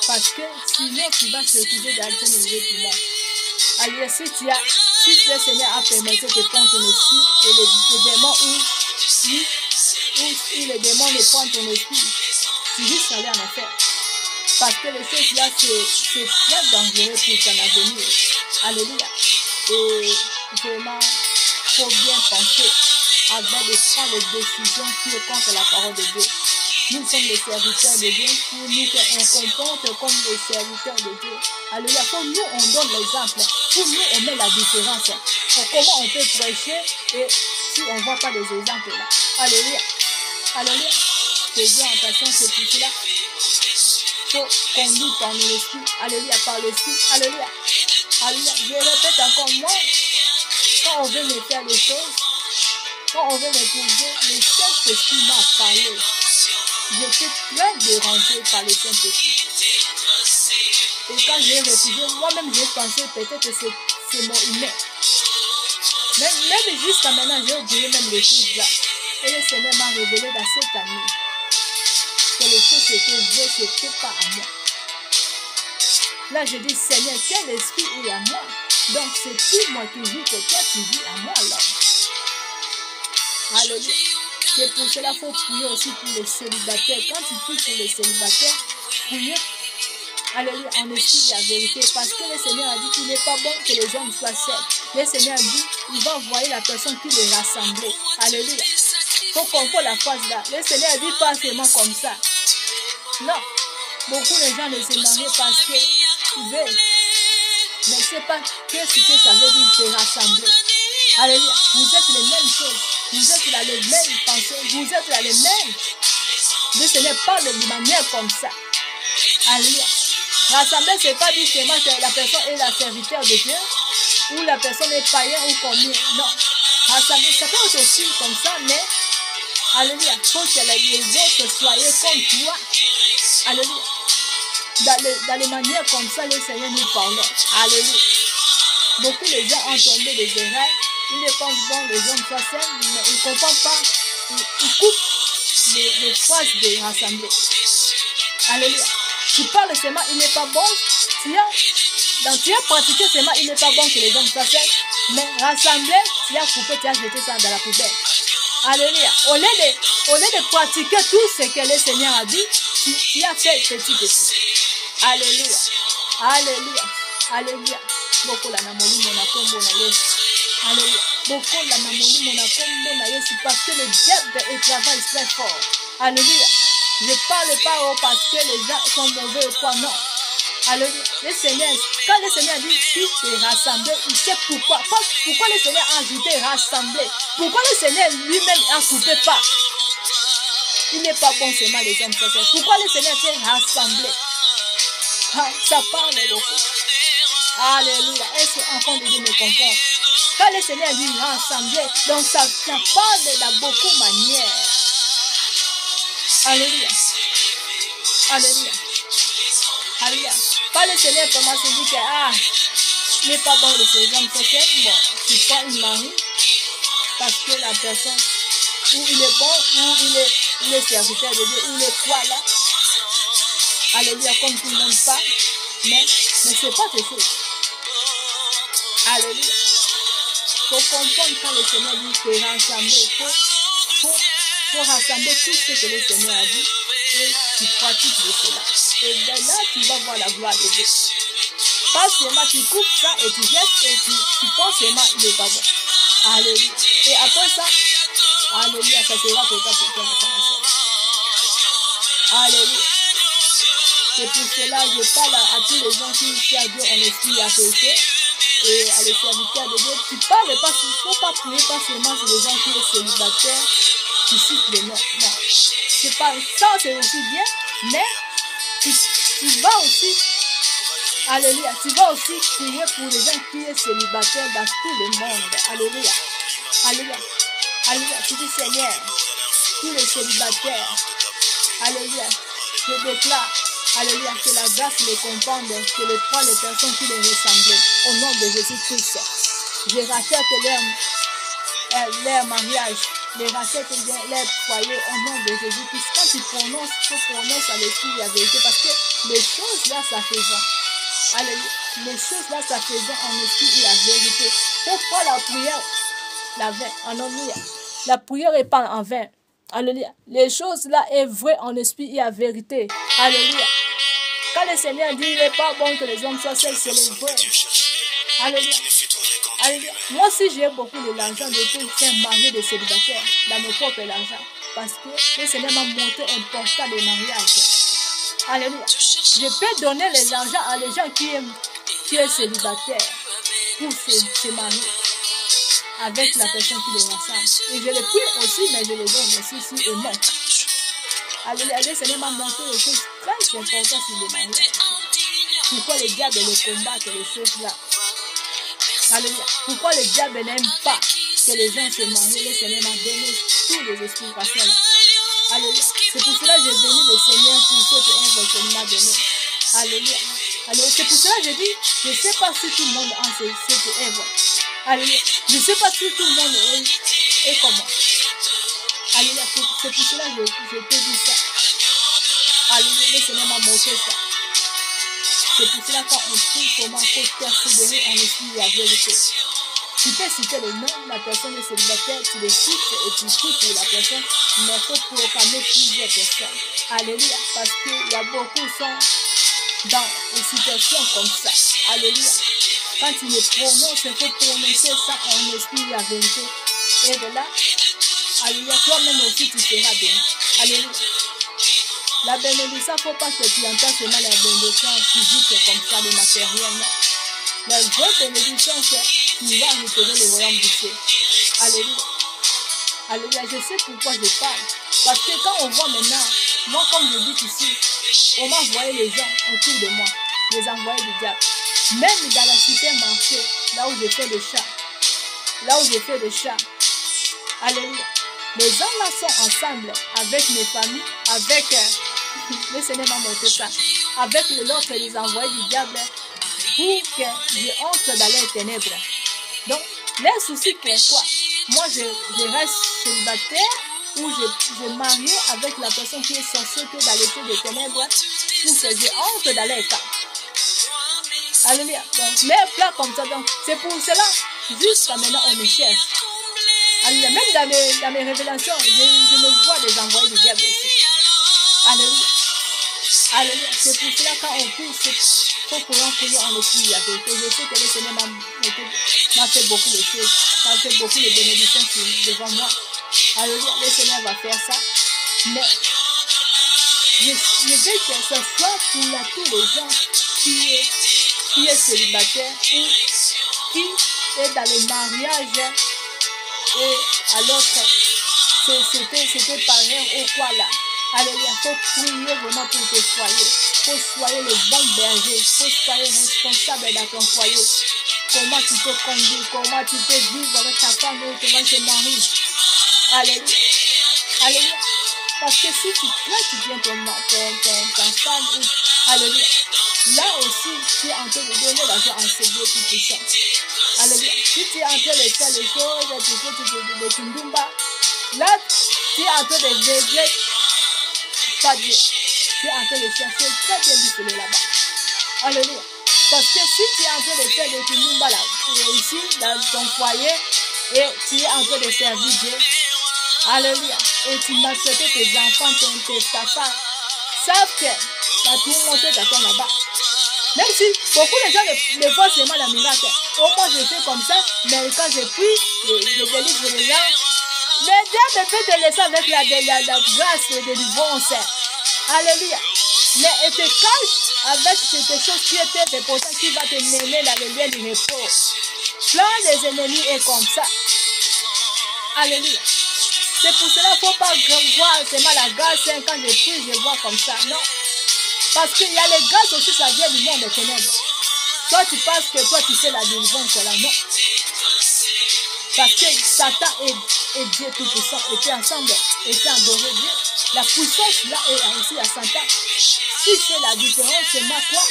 Speaker 1: Parce que sinon, tu vas te retrouver dans un mauvais poumon. Alléluia, si le Seigneur a permis de prendre ton esprit et les démons où les démons ne prennent ton esprit, tu risques d'aller en enfer. Parce que les choses là, c'est très dangereux pour ton avenir. Alléluia. Et vraiment, il faut bien penser avant de prendre les décisions qui sont contre la parole de Dieu. Nous sommes les serviteurs de Dieu. Pour nous, on comporte comme les serviteurs de Dieu. Alléluia. Pour nous, on donne l'exemple. Pour nous, on met la différence. Pour comment on peut prêcher et si on ne voit pas des exemples là. Alléluia. Alléluia. Faisons attention à tout cela. Il faut conduire par l'esprit. Alléluia. Par l'esprit. Alléluia. Alléluia. Je répète encore, moi, quand on veut me faire des choses, quand on veut m'épouser, le Saint-Esprit m'a parlé. J'étais très dérangé par le Saint-Esprit. Et quand j'ai refusé, moi-même j'ai pensé peut-être que c'est mon humain. Même jusqu'à maintenant, j'ai oublié même les choses là. Et le Seigneur m'a révélé dans cette année que les choses étaient vraies, ce n'était pas à moi. Là, je dis, Seigneur, quel esprit est à moi? Donc, c'est plus moi qui vis que toi qui vis à moi alors. Alléluia. C'est pour cela qu'il faut prier aussi pour les célibataires. Quand tu pries pour les célibataires, priez, alléluia, en esprit et la vérité. Parce que le Seigneur a dit qu'il n'est pas bon que les hommes soient seuls. Le Seigneur a dit, il va envoyer la personne qui les rassemble. Alléluia. Il faut comprendre la phrase là. Le Seigneur a dit pas seulement comme ça. Non. Beaucoup de gens ne se marient parce qu'ils veulent. Mais ce n'est pas ce que ça veut dire, se rassembler. Alléluia. Vous êtes les mêmes choses. Vous êtes dans les mêmes pensées. Vous êtes dans les mêmes. Le Seigneur parle de manière comme ça. Alléluia. Rassembler, ce n'est pas dire seulement que la personne est la serviteur de Dieu. Ou la personne est païen ou combien. Non. Rassembler, ça peut être aussi comme ça, mais alléluia. Il faut que les autres soient comme toi. Alléluia. Dans les manières comme ça, le Seigneur nous parle. Alléluia. Beaucoup de gens ont tombé des erreurs. Ils ne pensent bon, les hommes soient sains, mais ils ne comprennent pas. Ils coupent les phrases de rassembler. Alléluia. Tu parles seulement, il n'est pas bon. Tu as pratiqué seulement, il n'est pas bon que les hommes soient sains. Mais rassembler, tu as coupé, tu as jeté ça dans la poubelle. Alléluia. Au lieu de pratiquer tout ce que le Seigneur a dit, tu as fait petit. Alléluia. Alléluia. Alléluia. Beaucoup la namoli mon akombo na Yesu. Alléluia. Beaucoup la namoli mon akombo na Yesu parce que le diable travaille très fort. Alléluia. Je ne parle pas parce que les gens sont mauvais ou quoi, non. Alléluia. Le Seigneur, quand le Seigneur dit qu'il s'est rassemblé, il sait pourquoi. Pourquoi le Seigneur a ajouté rassembler? Pourquoi le Seigneur lui-même a coupé pas? Il n'est pas bon seulement les hommes sincères. Pourquoi le Seigneur s'est rassemblé? Ça parle beaucoup. Alléluia. Est-ce que enfant de Dieu me comprend? Quand le Seigneur dit rassembler, donc ça parle de beaucoup de manières. Alléluia. Alléluia. Alléluia. Quand le Seigneur commence à dire que il n'est pas bon de ces hommes sincères, bon, tu prends une mari parce que la personne, où il est bon, où il est serviteur de Dieu, où il est quoi là. Alléluia, comme tout le monde parle, mais ce n'est pas quelque chose. Alléluia. Il faut comprendre quand le Seigneur dit que rassembler, il faut rassembler tout ce que le Seigneur a dit et tu pratiques de cela. Et bien là, tu vas voir la gloire de Dieu. Pas seulement tu coupes ça et tu jettes et tu penses seulement il n'est pas bon. Alléluia. Et après ça, alléluia, ça sera pour toi, ma soeur. Alléluia. C'est pour cela que je parle à tous les gens qui servent Dieu en esprit et à vérité. Et à les serviteurs de Dieu. Tu parles pas, il ne faut pas prier pas seulement sur les gens qui sont célibataires, qui citent les noms. Non. C'est pas ça, c'est aussi bien, mais tu vas aussi, alléluia, tu vas aussi prier pour les gens qui sont célibataires dans tout le monde. Alléluia. Alléluia. Alléluia. Tu dis Seigneur, tous les célibataires. Alléluia. Je déclare, alléluia, que la grâce les comprenne, que les prend les personnes qui les ressemblaient. Au nom de Jésus-Christ. Je rachète leur mariage. Les rachète leur foyer au nom de Jésus-Christ. Quand tu prononces, tu prononces à l'esprit la vérité. Parce que les choses là, ça faisant. Alléluia. Les choses là, ça faisant en esprit et la vérité. Pourquoi la prière, la vain, en ennui. La prière est pas en vain. Alléluia. Les choses là est vrai en esprit et en vérité. Alléluia. Quand le Seigneur dit, il n'est pas bon que les hommes soient seuls, c'est le vrai. Alléluia. Alléluia. Moi aussi, j'ai beaucoup de l'argent de tout faire marier des célibataires dans mon propre argent. Parce que le Seigneur m'a montré important des mariages. Alléluia. Je peux donner les argent à les gens qui sont célibataires pour se marier avec la personne qui les rassemble. Et je les prie aussi, mais je les donne aussi si ils manquent. Alléluia. Le Seigneur m'a montré des choses très importantes sur les mariages. Pourquoi le diable les combattent, les choses là. Alléluia. Pourquoi le diable n'aime pas que les gens se marient? Le Seigneur m'a donné tous les explications là. Alléluia. C'est pour cela que j'ai béni le Seigneur pour cette œuvre qu'il m'a donnée. Alléluia. Alléluia. C'est pour cela que je dis, je ne sais pas si tout le monde a cette œuvre. Alléluia. Je ne sais pas si tout le monde est comment. Alléluia. C'est pour cela que je te dis ça. Alléluia. Le Seigneur m'a montré ça. C'est pour cela qu'on prie comment il faut persévérer en esprit et la vérité. Tu peux citer le nom de la personne de célibataire, tu le cites et tu pries pour la personne, mais il faut proclamer plusieurs personnes. Alléluia. Parce qu'il y a beaucoup qui sont dans des situations comme ça. Alléluia. Quand tu les prononces, il faut prononcer ça en esprit et la vérité. Et de là, alléluia, toi-même aussi tu seras béni. Alléluia. La bénédiction, il ne faut pas que tu entends seulement la bénédiction physique comme ça, le matériel. Non. La vraie bénédiction, c'est tu vas retirer le royaume du ciel. Alléluia. Alléluia. Je sais pourquoi je parle. Parce que quand on voit maintenant, moi comme je dis ici, on m'a envoyé les gens autour de moi, les envoyés du diable. Même dans la cité marché, là où je fais le chat. Alléluia. Les gens là sont ensemble avec mes familles, avec le Seigneur m'a montré ça, avec l'autre les envoyés du diable pour que je entre dans les ténèbres. Donc, les soucis c'est quoi? Moi, je reste célibataire ou je marie avec la personne qui est censée être dans l'état des ténèbres pour que je entre dans les cas. Alléluia. Donc, les plats comme ça, donc, c'est pour cela, jusqu'à maintenant, on me cherche. Alléluia. Même dans mes révélations, je me vois des envoyés du diable aussi. Alléluia. Alléluia. C'est pour cela quand on prie, il faut pouvoir prier en esprit la vérité. Je sais que le Seigneur m'a fait beaucoup de choses, m'a fait beaucoup de bénédictions devant moi. Alléluia. Le Seigneur va faire ça. Mais je veux que ce soit pour tous les gens qui est célibataire ou qui est dans le mariage et à l'autre, c'était pareil ou quoi là. Alléluia, il faut prier vraiment pour tes foyers. Il faut soyez le bon berger. Il faut soyez responsable dans ton foyer. Comment tu peux conduire, comment tu peux vivre avec ta femme ou comment tu te maries. Alléluia. Alléluia. Parce que si tu traites bien ta femme, alléluia, là aussi, tu es en train de donner l'argent à ce Dieu tout puissant. Alléluia. Si tu es en train de faire les choses, de Kindumba, là, tu es en train de veiller, pas Dieu. Tu es en train de chercher très bien du là-bas. Alléluia. Parce que si tu es en train de faire des Kindumba là, ici, dans ton foyer, et tu es en train de servir Dieu, alléluia. Et tu maltraites tes enfants, ta femme, savent que tu as tout montré t'attends là-bas. Même si beaucoup de gens ne voient seulement la miracle. Au moins je fais comme ça, mais quand je prie, je délivre les gens. Le diable peut te laisser avec la grâce de délivrance. Alléluia. Mais il te cache avec quelque chose qui était important, qui va te mener dans le lieu du repos. Plein des ennemis est comme ça. Alléluia. C'est pour cela qu'il ne faut pas voir seulement la grâce. Quand je prie, je vois comme ça. Non. Parce qu'il y a les grâces aussi, ça vient du monde des ténèbres. Toi, tu penses que toi, tu fais la délivrance là. Non. Parce que Satan et Dieu Tout-Puissant étaient ensemble, étaient adorés Dieu. La puissance là est aussi à Satan. Si c'est la différence, c'est moi quoi?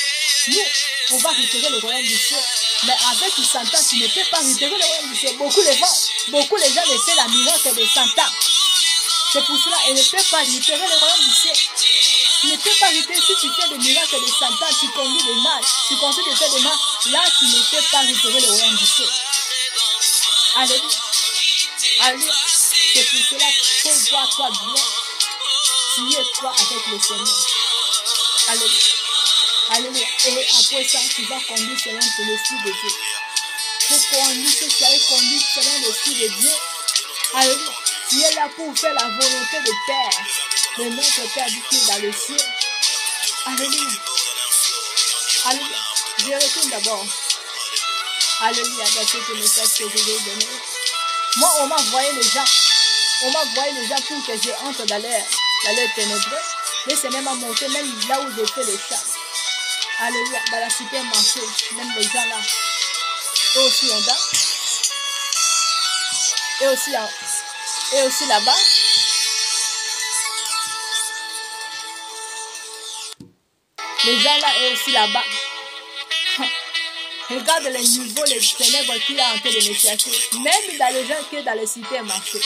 Speaker 1: Nous, on va retirer le royaume du ciel. Mais avec Satan, tu ne peux pas retirer le royaume du ciel. Beaucoup les gens ne font la miracle de Satan. C'est pour cela qu'ils ne peuvent pas retirer le royaume du ciel. Tu ne peux pas retirer si tu fais des miracles de Satan, tu conduis le mal, tu continues de faire des mal. Là, tu ne peux pas retirer le royaume du ciel. Alléluia. Alléluia. C'est pour cela qu'il faut voir toi bien. Tu es toi avec le Seigneur. Alléluia. Alléluia. Et après ça, tu vas conduire selon l'esprit de Dieu. Pour conduire ce qui a conduit selon l'esprit de Dieu. Alléluia. Tu es là pour faire la volonté de Père, de notre Père qui est dans le ciel. Alléluia. Alléluia. Je retourne d'abord. Alléluia. Dans ce message que je vais donner. Moi, on m'a envoyé les gens. On m'a envoyé les gens pour que je entre dans l'air ténébreux. Le Seigneur m'a montré même là où j'ai fait les chats. Alléluia. Dans la supermarché, même les gens là. Et aussi en bas. Et aussi là-bas. Les gens là et aussi là-bas. Regarde le niveau, les ténèbres qu'il a en train de me chercher. Même dans les gens qui sont dans les supermarchés.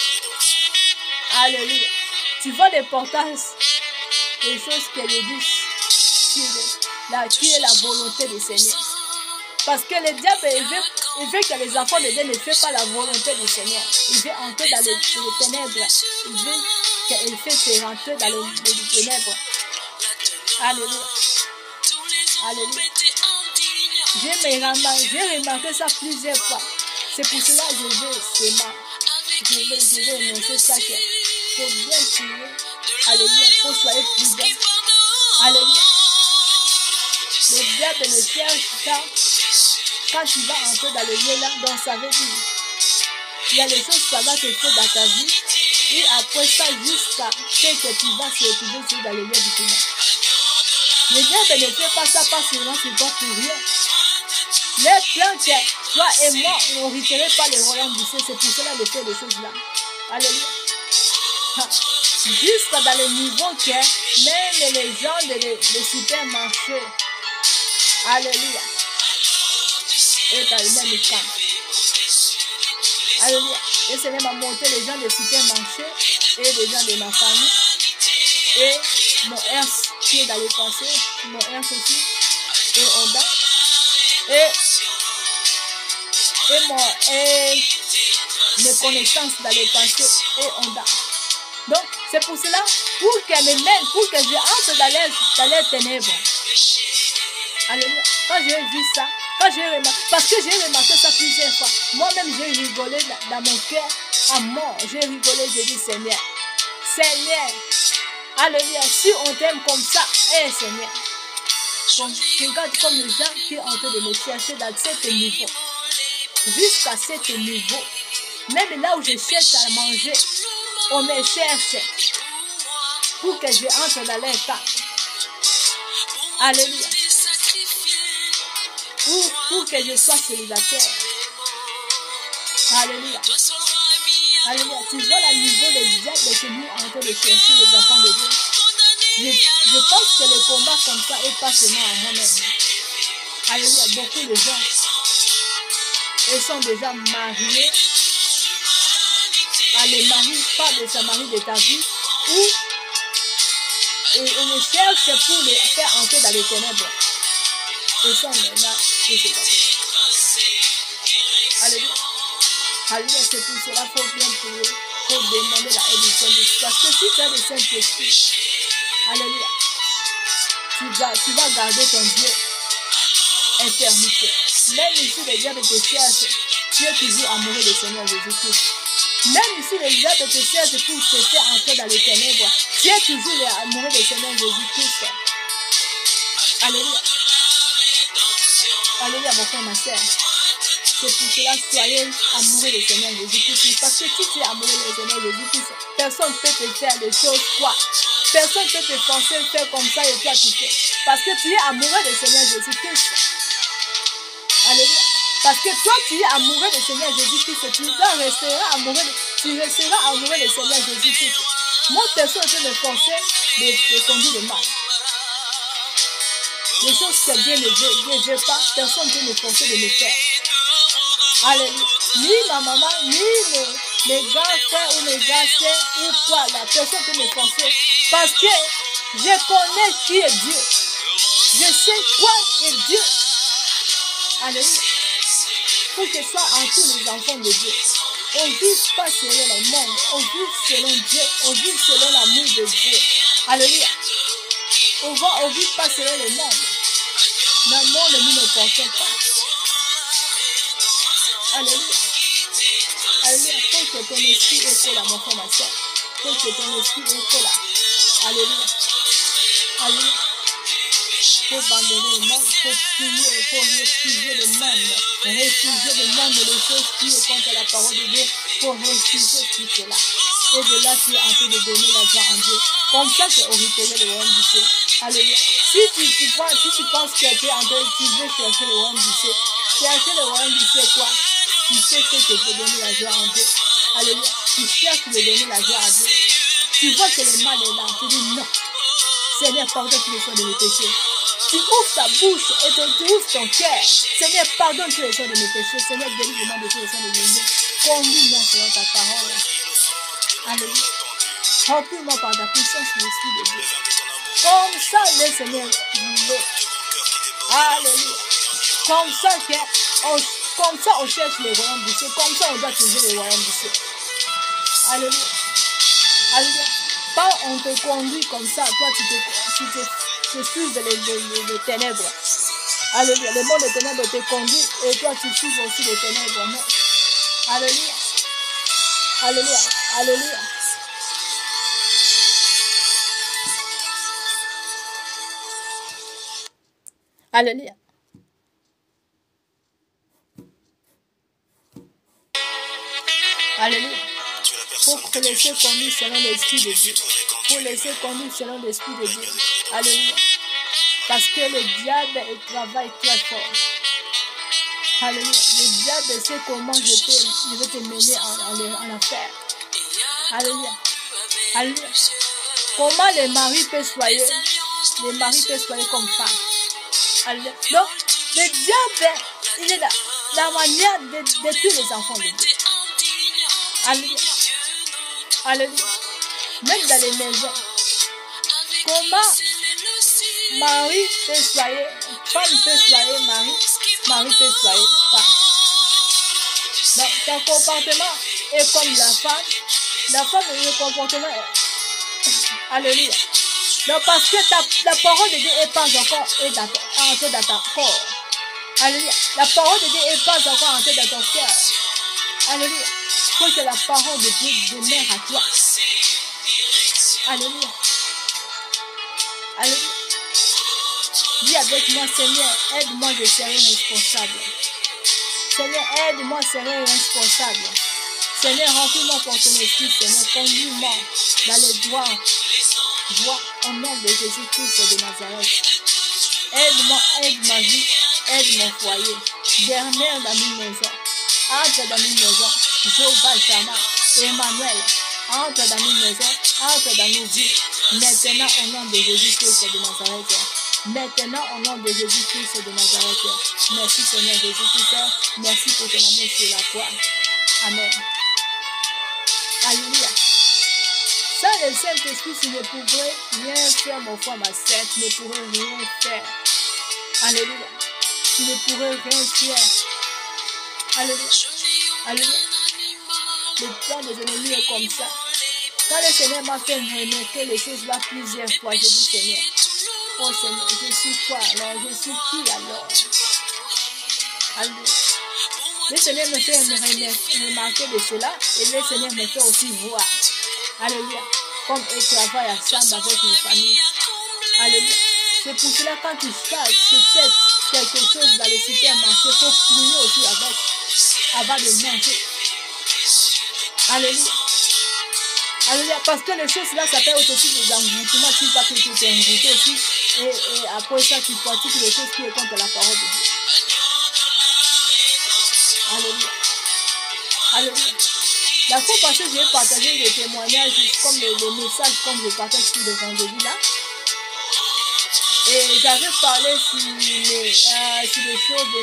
Speaker 1: Alléluia. Tu vois l'importance des choses que je dis qui est la volonté du Seigneur. Parce que le diable, il veut que les enfants de Dieu ne fassent pas la volonté du Seigneur. Il veut entrer dans les ténèbres. Il veut qu'il fasse rentrer dans les ténèbres. Alléluia. Alléluia. J'ai remarqué ça plusieurs fois. C'est pour cela que je vais énoncer ça. Il faut bien prier. Alléluia. Il faut soyez prudent. Alléluia. Le diable ne cherche ça. Quand tu vas entrer dans le lieu là, donc ça veut dire il y a des choses que ça va te faire dans ta vie. Et après ça, jusqu'à ce que tu vas se retrouver dans le lieu du final. Le diable ne fait pas ça parce que c'est pas pour rien. Les plans que toi et moi, on ne retirait pas le royaume du ciel. C'est pour cela qu'il fait les choses là. Alléluia. Jusqu'à dans le niveau que même les gens des supermarchés, alléluia, est dans le même camp. Alléluia. Et c'est même à monter les gens des supermarchés et les gens de ma famille. Et mon ex qui est dans les pensées, mon ex aussi, et Onda. Et mes connaissances dans les pensées et Onda. Donc, c'est pour cela, pour qu'elle me mène, pour que je entre dans les ténèbres. Alléluia. Quand j'ai vu ça, parce que j'ai remarqué ça plusieurs fois. Moi-même, j'ai rigolé dans mon cœur à mort. J'ai rigolé, j'ai dit Seigneur, alléluia, si on t'aime comme ça, Seigneur. Je regarde comme les gens qui sont en train de me chercher dans cet niveau. Jusqu'à cet niveau. Même là où je cherche à manger, on me cherche pour que je entre dans leur camp. Alléluia. Pour que je sois célibataire. Alléluia. Alléluia. Tu vois le niveau des diables que nous en train de chercher les enfants de Dieu. Je pense que le combat comme ça est pas seulement à moi-même. Alléluia. Beaucoup de gens, ils sont déjà mariés. Les maris, pas de sa mari de ta vie, ou on ne cherche pour les faire entrer dans les ténèbres. Ils sont maintenant célibataires. Alléluia. Alléluia, c'est pour cela qu'il faut bien prier, il faut demander la aide du Saint-Esprit. Parce que si tu as le Saint-Esprit, alléluia, tu vas garder ton Dieu infirmité. Même ici, les diables te cherchent, tu es toujours amoureux du Seigneur Jésus-Christ. Même si les diables te cherchent pour te faire entrer dans les ténèbres, tu es toujours amoureux du Seigneur Jésus-Christ. Alléluia. Alléluia, mon frère, ma soeur. C'est pour cela que soyez amoureux du Seigneur Jésus-Christ. Parce que si tu es amoureux du Seigneur Jésus-Christ, personne ne peut te faire des choses quoi. Personne ne peut te forcer à faire comme ça et toi tu fais. Parce que tu es amoureux du Seigneur Jésus-Christ. Alléluia. Parce que toi, tu es amoureux du Seigneur Jésus-Christ. Tu resteras amoureux du Seigneur Jésus-Christ. Moi, personne ne peut me forcer de conduire le mal. Les choses que Dieu ne veut pas, personne ne peut me forcer de le faire. Alléluia. Ni ma maman, ni mes grands frères ou mes grands sœurs ou quoi, la personne ne peut me forcer. Parce que je connais qui est Dieu. Je sais quoi est Dieu. Alléluia. Pour que ce soit en tous les enfants de Dieu. On ne vit pas selon le monde. On vit selon Dieu. On vit selon l'amour de Dieu. Alléluia. On ne vit pas selon le monde. Le monde nous ne pensons pas. Alléluia. Alléluia. Faut que ton esprit est là, mon frère, ma soeur. Faut que ton esprit est là. Alléluia. Alléluia. Il faut abandonner le monde, il faut prier, il faut refuser le monde. Refuser le monde et les choses qui sont contre la parole de Dieu. Il faut refuser tout cela. Et de là, tu es en train de donner la joie en Dieu. Comme ça, tu hériteras le royaume du ciel. Alléluia. Si tu penses que tu es en train, tu veux chercher le royaume du ciel. Chercher le royaume du ciel, quoi? Tu sais ce que te donner la joie en Dieu. Alléluia. Tu cherches de donner la joie à Dieu. Tu vois que le mal est là. Tu dis non. Seigneur, pardonne tous les sons de mes péchés. Tu ouvres ta bouche et tu ouvres ton cœur. Seigneur, pardonne tous les sons de mes péchés. Seigneur, délivre-moi de tous les sons de mes péchés. Conduis-moi selon ta parole. Alléluia. Remplis-moi par ta puissance, l'Esprit de Dieu. Comme ça, le Seigneur veut. Alléluia. Comme ça, on cherche le royaume du ciel. Comme ça, on doit trouver le royaume du ciel. Alléluia. Alléluia. Pas on te conduit comme ça. Toi, tu suis les ténèbres. Alléluia. Le monde des ténèbres te conduit et toi, tu suis aussi les ténèbres. Non. Alléluia. Alléluia. Alléluia. Alléluia. Alléluia. Faut te laisser conduire selon l'Esprit de Dieu. Faut laisser conduire selon l'Esprit de Dieu. Alléluia. Parce que le diable travaille très fort. Alléluia. Le diable sait comment je vais te mener en affaire. Alléluia. Alléluia. Comment les maris peuvent soigner comme femme. Alléluia. Donc, le diable, il est là. La manière de détruire les enfants de Dieu. Alléluia. Alléluia. Même dans les maisons. Comment Marie peut soigner, femme peut soigner Marie, Marie peut soigner femme. Donc, ton comportement est comme la femme le comportement est. Alléluia. Donc, parce que la parole de Dieu est pas encore entrée dans ton corps. Alléluia. La parole de Dieu n'est pas encore entrée dans ton cœur. Alléluia. Il faut que la parole de Dieu demeure à toi. Alléluia. Alléluia. Dis avec moi, Seigneur, aide-moi, je serai responsable. Seigneur, aide-moi, je serai responsable. Seigneur, remplis-moi pour ton esprit, Seigneur, conduis-moi dans les droits au nom de Jésus-Christ de Nazareth. Aide-moi, aide ma vie, aide mon foyer. Dernière dans une maison. Entre dans une maison. Jéhovah Shammah, Emmanuel, entre dans une maison, entre dans nos vies. Maintenant, au nom de Jésus-Christ de Nazareth. Maintenant, au nom de Jésus-Christ de Nazareth. Merci, Seigneur Jésus-Christ. Merci pour ton amour sur la croix. Amen. Alléluia. Sans le Saint-Esprit, tu ne pourrais rien faire, mon frère, ma sœur. Tu ne pourrais rien faire. Alléluia. Tu ne pourrais rien faire. Alléluia. Alléluia. Le plan des ennemis est comme ça. Quand le Seigneur m'a fait remarquer les choses là plusieurs fois, je dis Seigneur, oh Seigneur, je suis quoi alors? Je suis qui alors? Alléluia. Le Seigneur me fait remarquer de cela et le Seigneur me fait aussi voir. Alléluia. Comme il travaille ensemble avec mes familles. Alléluia. C'est pour cela quand tu fais quelque chose dans le supermarché, il faut prier aussi avec, avant de manger. Alléluia. Alléluia. Parce que les choses là, ça peut être aussi des envoûtements. Tu vas te envoûter aussi. Et après ça, tu pratiques les choses qui sont contre la parole de Dieu. La fois passée, j'ai partagé des témoignages comme les messages comme je partage sur le vendredi là. Et j'avais parlé sur les choses de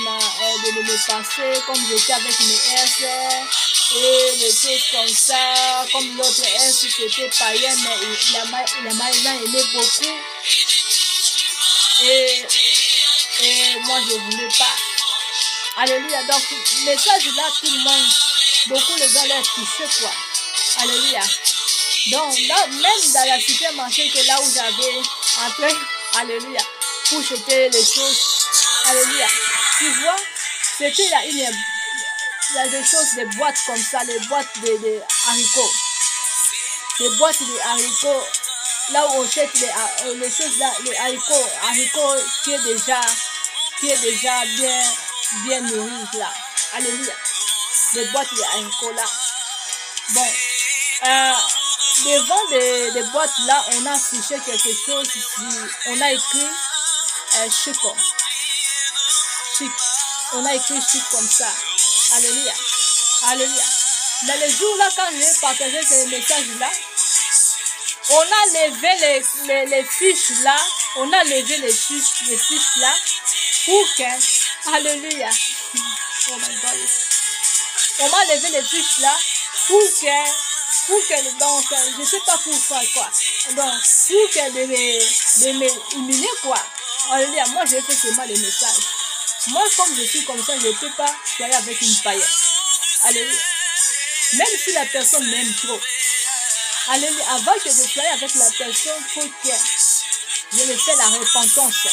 Speaker 1: mes passés, comme j'étais avec mes ex et des choses comme ça, comme l'autre ex c'était païen, mais il m'a aimé beaucoup. Et moi je ne voulais pas. Alléluia. Donc, le message là, tout le monde, beaucoup les gens l'ont touché quoi. Alléluia. Donc, là, même dans la supermarché, que là où j'avais entré, alléluia, pour jeter les choses, alléluia. Tu vois, c'était là, il y a des choses, des boîtes comme ça, les boîtes de haricots. Les boîtes de haricots, là où on jette les choses là, les haricots qui est déjà bien nourri là. Alléluia. Les boîtes de haricots là. Bon, devant des boîtes là, on a affiché quelque chose ici. On a écrit chico. Chic. On a écrit chic comme ça. Alléluia. Alléluia. Mais le jour là, quand j'ai partagé ce message là, on a levé les fiches là. On a levé les fiches là pour que, alléluia. Oh my God. On a levé les fiches là pour que donc, je ne sais pas pourquoi quoi. Donc, pour que de me humilier quoi. Alléluia. Moi, j'ai fait seulement les messages. Moi, comme je suis comme ça, je ne peux pas soyez avec une païenne. Alléluia. Même si la personne m'aime trop. Alléluia. Avant que je sois avec la personne, il faut que je me fais la repentance.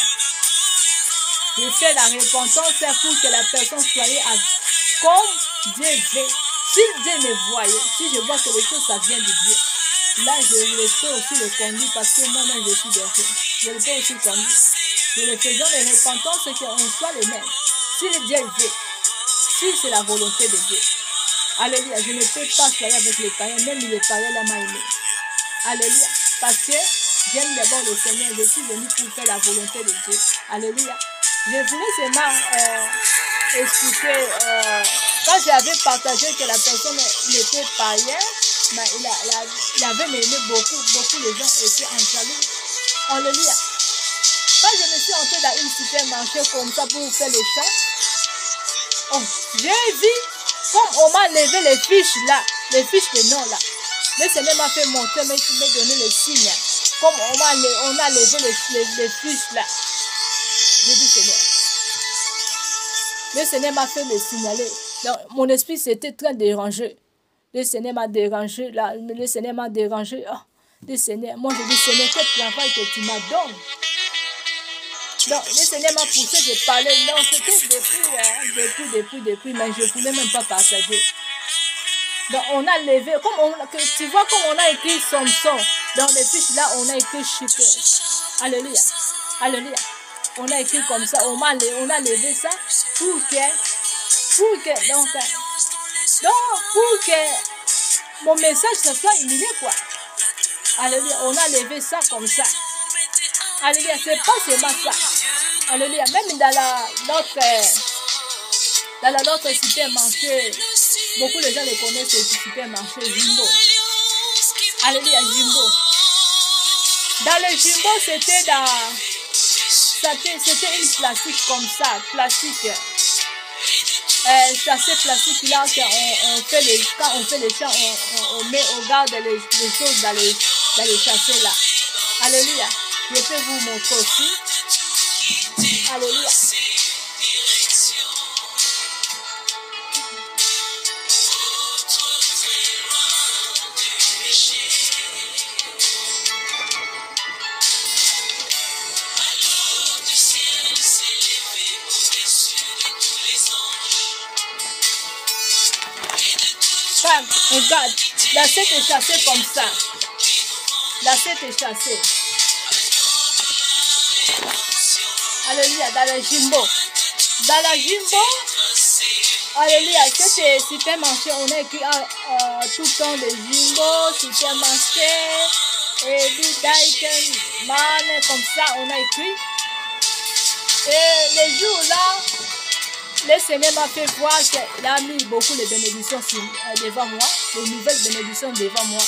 Speaker 1: Je fais la repentance pour que la personne soit comme Dieu veut. Si Dieu me voyait, si je vois que les choses, ça vient de Dieu, là, je le fais aussi le conduire parce que moi-même, je suis derrière. Je le fais aussi conduire. Je le faisons les repentances qu'on soit les mêmes. Si le Dieu veut, si c'est la volonté de Dieu. Alléluia. Je ne peux pas soigner avec les païens, même les païens là m'a aimé. Alléluia. Parce que j'aime d'abord le Seigneur. Je suis venu pour faire la volonté de Dieu. Alléluia. Je voulais seulement expliquer, quand j'avais partagé que la personne il était païen, mais il avait aimé beaucoup les gens étaient en jaloux. Alléluia. Quand je me suis entrée dans une supermarché comme ça pour faire les chats, oh, j'ai vu comme on m'a levé les fiches là, les fiches de nom là. Le Seigneur m'a fait montrer, m'a donné les signes. Comme on a levé les fiches là. J'ai dit Seigneur. Le Seigneur m'a fait le signaler. Donc, mon esprit s'était très dérangé. Le Seigneur m'a dérangé là. Le Seigneur m'a dérangé. Oh, le Seigneur, moi je dis Seigneur, quel travail que tu m'as donné. Donc, le Seigneur m'a poussé de parler. Non, c'était depuis, mais je ne voulais même pas partager. Donc, on a levé, tu vois, comme on a écrit Samson, dans les fiches là, on a écrit chic. Alléluia. Alléluia. On a écrit comme ça, on a levé ça pour que mon message ce soit humilié, quoi. Alléluia. On a levé ça comme ça. Alléluia. C'est pas seulement ça. Alléluia. Même dans notre supermarché, beaucoup de gens les connaissent, le supermarché Jumbo. Alléluia, Jumbo. Dans le Jumbo, c'était une plastique comme ça, plastique. C'est assez plastique là, quand on fait les champs, on garde les choses dans les sachets là. Alléluia. Je peux vous montrer aussi. Alléluia. Regarde, l'assiette est chassée comme ça. L'assiette est chassée. Alléluia, dans la Jumbo. Dans la Jumbo, alléluia, c'était supermarché. On a écrit tout le temps de Jumbo, supermarché, et Daiken, Man, comme ça, on a écrit. Et les jours là, le Seigneur m'a fait voir qu'il a mis beaucoup de bénédictions devant moi, de nouvelles bénédictions devant moi.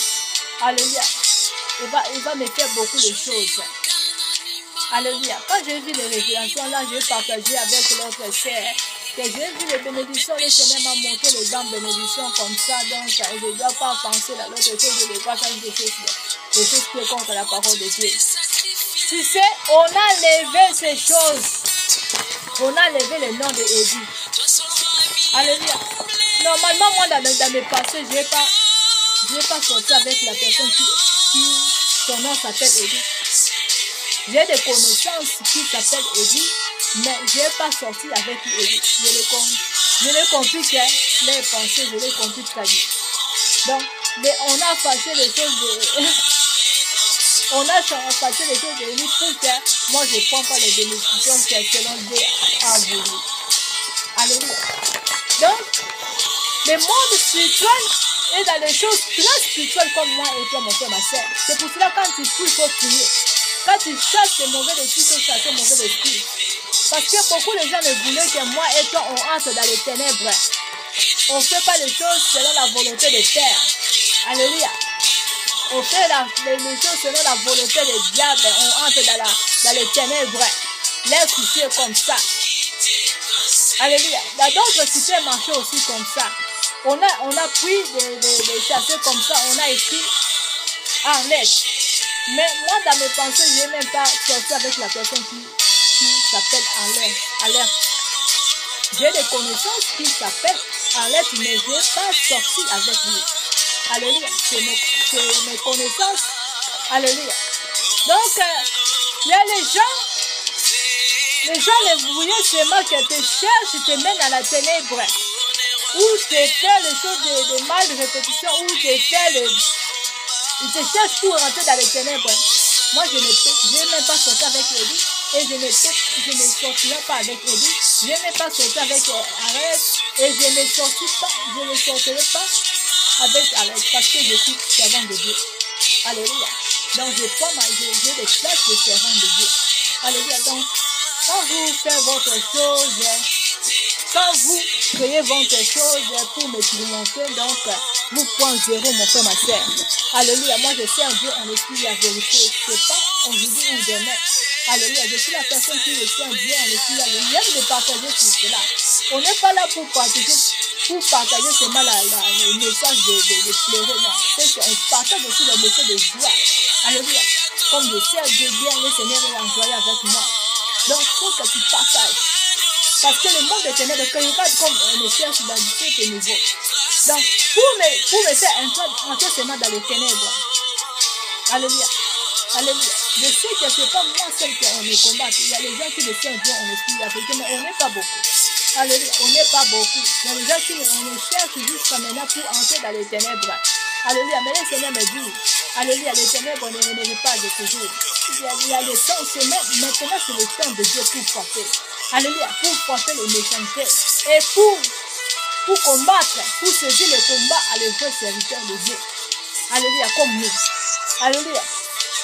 Speaker 1: Alléluia. Il va me faire beaucoup de choses. Alléluia. Quand j'ai vu les révélations là, j'ai partagé avec l'autre sœur que j'ai vu les bénédictions, le Seigneur m'a montré les grandes bénédictions comme ça. Donc, je ne dois pas penser à l'autre chose, je ne dois pas faire des choses qui sont contre la parole de Dieu. Tu sais, on a levé ces choses. On a levé le nom de Édith. Alléluia. Normalement, moi, dans mes passés, je n'ai pas sorti avec la personne qui son nom s'appelle Édith. J'ai des connaissances qui s'appellent Édith, mais je n'ai pas sorti avec Édith. Je l'ai compris que les pensées, je l'ai compris très bien. Donc, on a fâché les choses de... On a fâché les choses de Édith pour que moi, je ne prends pas les bénédictions que selon Dieu a voulu. Alléluia. Donc, le monde spirituel est dans les choses très spirituelles comme moi et toi, mon frère, ma soeur. C'est pour cela quand tu pries, il faut prier. Quand tu chasses les mauvais esprits, il faut chasser les mauvais esprits. Parce que beaucoup de gens ne voulaient que moi et toi, on entre dans les ténèbres. On ne fait pas les choses selon la volonté de Père. Alléluia. On fait les choses selon la volonté du diable. On entre dans les ténèbres. Les soucis comme ça. Alléluia. Dans d'autres cités marchaient aussi comme ça. On a pris des chasser comme ça. On a écrit en lettres. Mais moi, dans mes pensées, je n'ai même pas sorti avec la personne qui s'appelle Alerte. J'ai des connaissances qui s'appellent Alerte, mais je n'ai pas sorti avec lui. Alléluia. C'est mes connaissances. Alléluia. Donc, il y a les gens ne voulaient seulement que te cherchent, te mènent à la ténèbre. Ou te font les choses de mal de répétition, ou te font ils te cherchent pour rentrer dans les ténèbres. Moi, je n'ai même pas sorti avec Édith et je ne sortirai pas avec Édith. Je n'ai pas sorti avec Arrête et je ne sortirai pas avec Arrête parce que je suis servant de Dieu. Alléluia. Donc, j'ai des places de servant de Dieu. Alléluia. Donc, quand vous faites votre chose, quand vous créez votre chose pour me tourmenter, donc vous prenez zéro, mon frère, ma soeur. Alléluia. Moi, je sais un Dieu en esprit la vérité. Ce n'est pas aujourd'hui ou demain. Alléluia. Je suis la personne qui sait un Dieu en esprit la vérité. J'aime de partager tout cela. On n'est pas là pour partager seulement le message de pleurer. Non. C'est qu'on partage aussi le message de joie. Alléluia. Comme je sais Dieu bien, le Seigneur est enjoyé avec moi. Donc, il faut que tu partages. Parce que le monde des ténèbres, quand il regarde comme on me cherche dans différents niveaux. Donc, pour me faire entrer seulement dans les ténèbres. Alléluia. Alléluia. Je sais que ce n'est pas moi seul qu'on me combat. Il y a les gens qui me servent bien en esprit africain, mais on n'est pas beaucoup. Alléluia. On n'est pas beaucoup. Il y a les gens qui me cherchent jusqu'à maintenant pour entrer dans les ténèbres. Alléluia. Mais le Seigneur me dit, alléluia, les ténèbres ne reviennent pas de toujours. Il y a le temps, maintenant c'est le temps de Dieu pour frapper. Alléluia, pour frapper les méchancetés et pour combattre, pour saisir le combat à les vrais serviteurs de Dieu. Alléluia, comme nous. Alléluia.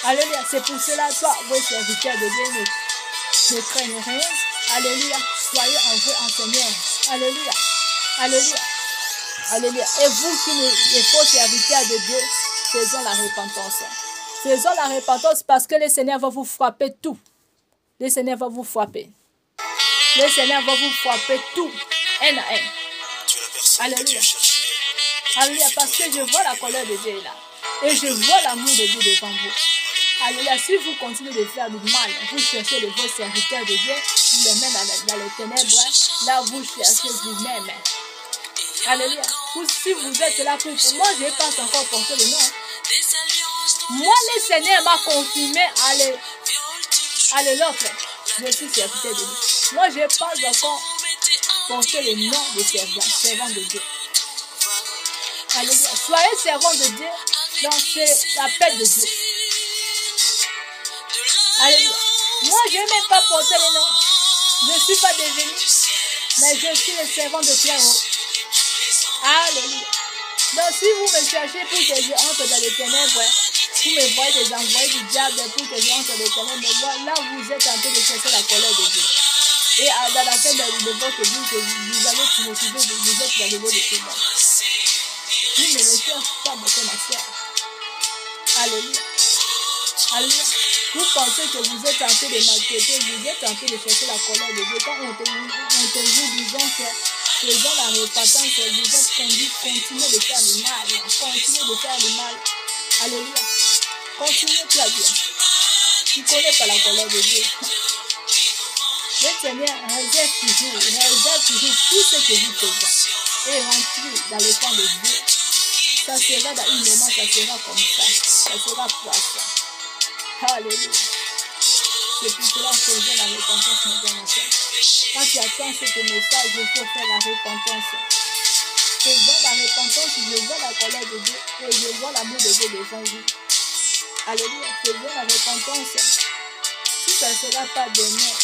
Speaker 1: Alléluia, c'est pour cela, toi, vos serviteurs de Dieu, ne craignez rien. Alléluia, soyez en vrai en Seigneur. Alléluia. Alléluia. Alléluia. Et vous qui les faux serviteurs de Dieu, faisons la repentance. Faisons la repentance parce que le Seigneur va vous frapper tout. Le Seigneur va vous frapper. Le Seigneur va vous frapper tout, un à un. Alléluia. Alléluia, parce que je vois la colère de Dieu là. Et je vois l'amour de Dieu devant vous. Alléluia, si vous continuez de faire du mal, vous cherchez les vrais serviteurs de Dieu, vous les mettez dans les ténèbres, là vous cherchez vous-même. Alléluia. Si vous êtes là pour moi, je n'ai pas encore porté le nom. Moi, le Seigneur m'a confirmé à l'autre. Je suis serviteur de Dieu. Moi, je n'ai pas encore porté le nom de servant de Dieu. Alléluia. Soyez servant de Dieu, donc c'est la paix de Dieu. Alléluia. Moi, je n'ai même pas porté le nom. Je ne suis pas devenu, mais je suis le servant de Pierre. Alléluia. Donc, si vous me cherchez pour que je entre dans les ténèbres, vous me voyez des envoyés du diable pour que je entre dans les ténèbres, là, vous êtes en train de chercher la colère de Dieu. Et dans la fin de votre vie, que vous allez vous motiver, vous êtes dans le niveau de témoin. Vous ne me cherchez pas, ma soeur. Alléluia. Alléluia. Vous pensez que vous êtes en train de maltraiter, vous êtes en train de chercher la colère de Dieu. Quand on te dit, disons que faisant la repentance, vous êtes conduit, continuez de faire le mal. Continuez de faire le mal. Alléluia. Continuez très bien. Tu ne connais pas la colère de Dieu. Le Seigneur réserve toujours tout ce que vous faites. Et rentrez dans le temps de Dieu. Ça sera dans un moment, ça sera comme ça. Ça sera poisson. Alléluia. C'est pour cela que faisons la repentance maintenant. Quand tu attends ce message, il faut faire la repentance. Faisons la repentance, je vois la colère de Dieu et je vois l'amour de Dieu devant vous. Alléluia. Faisons la repentance. Si ça ne sera pas demain,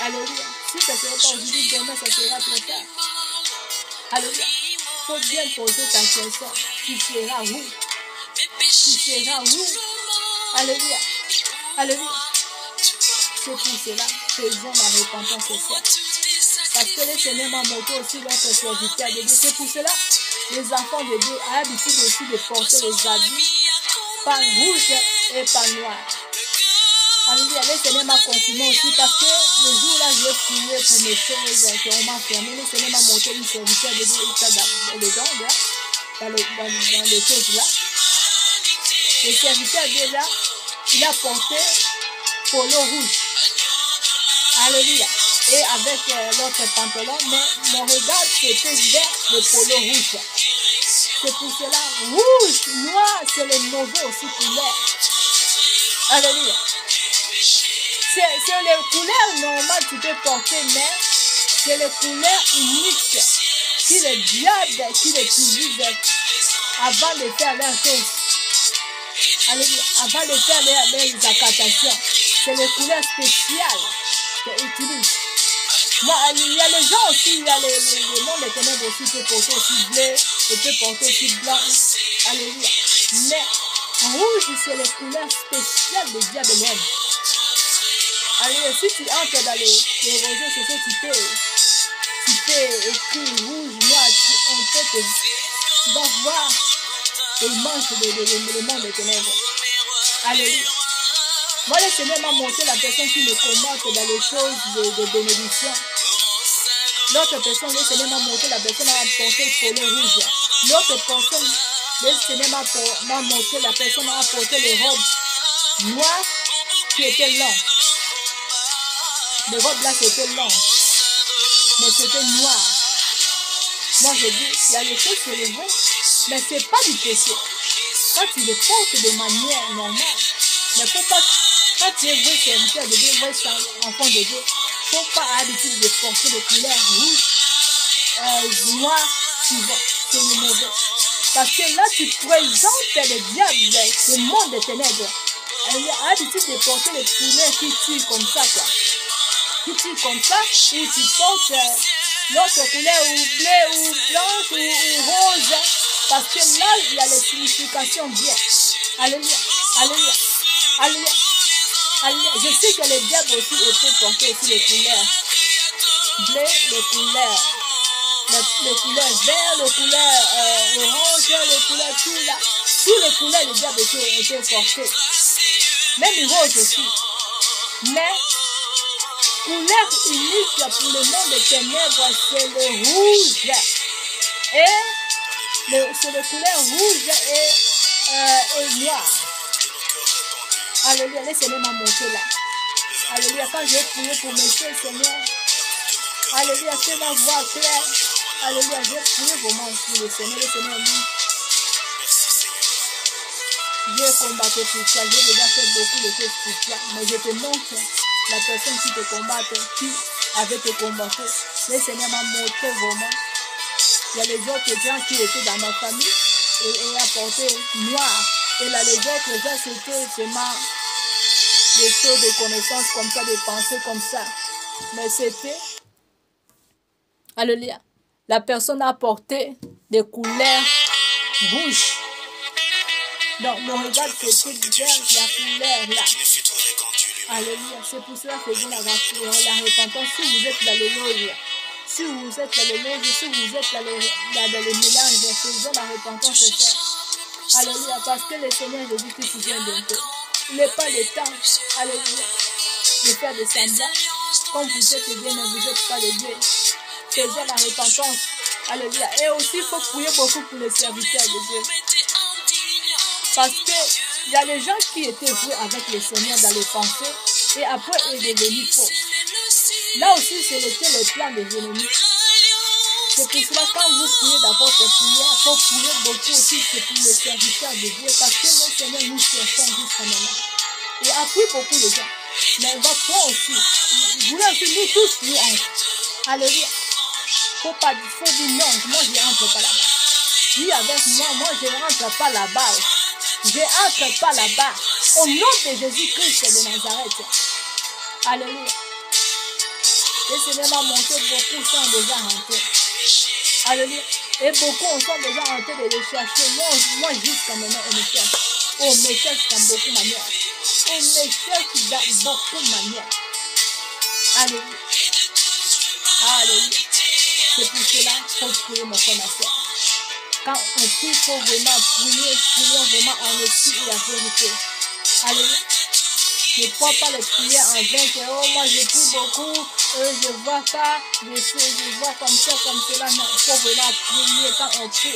Speaker 1: alléluia. Si ça ne sera pas aujourd'hui, demain, ça sera trop tard. Alléluia. Il faut bien poser ta question. Tu seras où? Tu seras où? Alléluia. Alléluia. C'est pour cela, faisons la repentance ce soir. Parce que le Seigneur m'a montré aussi notre serviteur de Dieu. C'est pour cela, les enfants de Dieu ont l'habitude aussi de porter les habits pas rouge et pas noir. Alléluia. Le Seigneur m'a confirmé aussi parce que le jour-là, j'ai prié pour mes choses qu'on m'a fermé. Le Seigneur m'a montré une serviteur de Dieu dans les choses là. Le serviteur de Dieu là, il a porté polo rouge. Alléluia. Et avec l'autre pantalon, mais mon regard c'était vers le polo rouge. C'est pour cela, rouge, noir, c'est le mauvais aussi couleur. Alléluia. C'est les couleurs normales que tu peux porter, mais c'est les couleurs uniques qui le diable qui les utilise avant de faire leurs choses. Alléluia. Avant de faire leurs accattations. C'est les couleurs spéciales qu'ils utilisent. Moi, il y a les gens aussi, il y a le monde des ténèbres aussi qui peut porter aussi bleu, qui peut porter aussi blanc. Alléluia. Mais rouge, c'est les couleurs spéciales de diable même. Alléluia. Si tu entres dans les réseaux sociaux, tu peux écrire rouge, noir, tu vas voir les manches le monde des ténèbres. Alléluia. Moi, le Seigneur m'a montré la personne qui me commente dans les choses de bénédiction. L'autre personne, le Seigneur m'a montré la personne a porté le polo rouge. L'autre personne, le Seigneur m'a montré la personne a porté les robes noires qui étaient longues. Les robes là, c'était long. Mais c'était noir. Moi, je dis, il y a les choses sur les vrais, mais ce n'est pas du péché. Quand tu les portes de manière normale, mais faut pas. Quand tu es vrai serviteur de Dieu, vrai enfant de Dieu, il ne faut pas avoir l'habitude de porter des couleurs rouges, noires, suivant. C'est le mauvais. Parce que là, tu présentes le diable, le monde des ténèbres. Il a l'habitude de porter les couleurs qui tuent comme ça, quoi. Qui tuent comme ça, ou tu portes l'autre couleur ou bleu, ou blanche, ou rose. Parce que là, il y a les significations bien. Alléluia. Alléluia. Alléluia. Alléluia. Je sais que le diable aussi peut porter aussi les couleurs bleues, les couleurs vertes, les couleurs orange, les couleurs tout là. Toutes les couleurs le diable étaient portées. Même le rose aussi. Mais couleur unique pour le monde des ténèbres, c'est le rouge. Et c'est les couleurs rouge et noir. Alléluia, le Seigneur m'a montré là. Alléluia, quand j'ai prié pour mes soeurs, Seigneur. Alléluia, c'est ma voix claire. Alléluia, j'ai prié vraiment pour le Seigneur dit. J'ai combattu pour toi, j'ai déjà fait beaucoup de choses pour toi. Mais je te montre la personne qui te combat, qui avait te combattu. Le Seigneur m'a montré vraiment. Il y a les autres gens qui étaient dans ma famille et a porté noir. Et là, les autres gens, c'était seulement des choses de connaissances comme ça, des pensées comme ça. Mais c'était, alléluia, la personne a porté des couleurs rouges. Donc, mon regard, c'était vers la couleur là. Alléluia. C'est pour cela que faisons la repentance. Si vous êtes dans les loges, si vous êtes dans les loges, si vous êtes dans les mélanges, faisons la repentance, frère. Alléluia. Parce que le Seigneur Jésus-Christ vient bientôt. Il n'est pas le temps. Alléluia. De faire des semblants. Comme vous êtes bien, mais vous n'êtes pas de Dieu. Faisons la repentance. Alléluia. Et aussi, il faut prier beaucoup pour les serviteurs de Dieu. Parce qu'il y a des gens qui étaient vrais avec le Seigneur dans les pensées et après il est devenu faux. Là aussi, c'était le plan des ennemis. C'est pour cela quand vous priez d'abord cette prière, il faut prier beaucoup aussi pour les serviteurs de Dieu parce que le Seigneur nous cherche jusqu'à maintenant. Il a pris beaucoup de gens. Mais il va prendre aussi. Vous voulez aussi, nous tous, nous entrent. Alléluia. Faut dire non, moi je n'entre pas là-bas. Dis avec moi je n'entre pas là-bas. Je n'entre pas là-bas. Au nom de Jésus-Christ de Nazareth. Alléluia. Le Seigneur m'a montré beaucoup sont déjà rentrés. Alléluia. Et beaucoup sont déjà rentrés de les chercher. Moi jusqu'à maintenant, on me cherche. On me cherche dans beaucoup de manières. On me cherche dans beaucoup de manières. Alléluia. Alléluia. C'est pour cela qu'il faut prier mon frère, ma soeur. Quand on prie, il faut vraiment prier vraiment en esprit et la vérité. Alléluia. Ne prends pas les prières en vain que oh moi je prie beaucoup, je vois pas, je vois comme ça, comme cela. Non, il faut vraiment prier. Quand on prie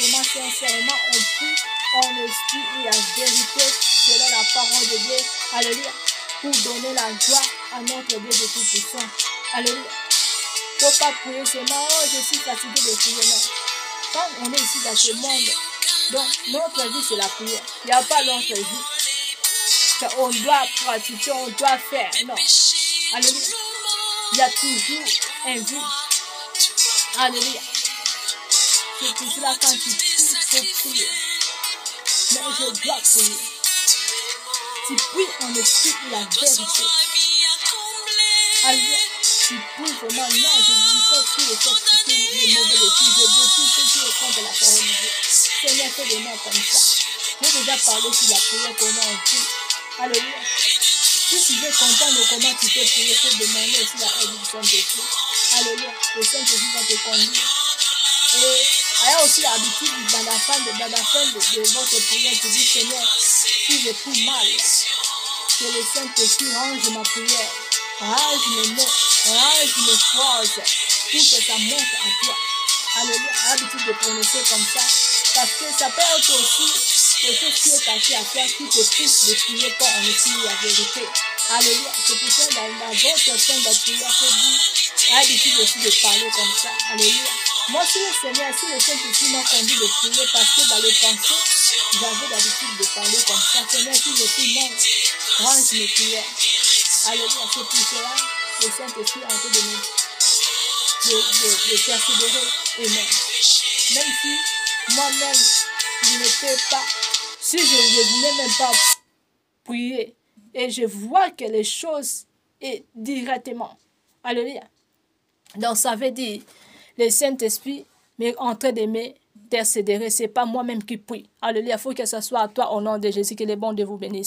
Speaker 1: vraiment sincèrement, on prie en esprit et en vérité, selon la parole de Dieu. Alléluia. Pour donner la joie à notre Dieu de tout puissant. Alléluia. Il ne faut pas prier seulement, oh je suis fatigué de prier, non. Quand on est ici dans ce monde, donc notre vie c'est la prière. Il n'y a pas d'autre vie. On doit pratiquer, on doit faire. Non. Alléluia. Il y a toujours un vide. Alléluia. C'est pour cela quand tu pries, il faut prier. Mais je dois prier. Tu pries en esprit et la vérité. Alléluia. Tu pries vraiment. Non, je dis qu'on prie et fait les mauvais défis. Je défie ceux qui est contre la parole de Dieu. Seigneur, fais des mains comme ça. J'ai déjà parlé sur la prière, comment on prie. Alléluia. Si tu veux comprendre comment tu peux prier, il faut demander aussi la aide du Saint-Esprit. Alléluia. Le Saint-Esprit va te conduire. Et il y a aussi l'habitude dans la fin de votre prière, tu dis Seigneur, si je prie mal, que le Saint-Esprit range ma prière, range mes mots, range mes phrases, pour que ça monte en toi. Alléluia. L'habitude de prononcer comme ça. Parce que ça peut être aussi quelque chose qui est caché à toi, qui te pousse de prier pour en essayer la vérité. Alléluia. C'est pour ça dans votre fin de prière, il faut dire, l'habitude aussi de parler comme ça. Alléluia. Moi, si le Seigneur, si le Saint-Esprit m'a conduit de prier, parce que dans les pensées, j'avais l'habitude de parler comme ça. Seigneur, si je prie, non, range mes prières. Alléluia. C'est pour cela, le Saint-Esprit est en train de persévérer. Amen. Même si moi-même, je ne peux pas, si je ne voulais même pas prier, et je vois que les choses est directement. Alléluia. Donc ça veut dire, le Saint-Esprit est en train de m'intercéder. Ce n'est pas moi-même qui prie. Alléluia. Il faut que ce soit à toi au nom de Jésus, que le bon Dieu vous bénisse.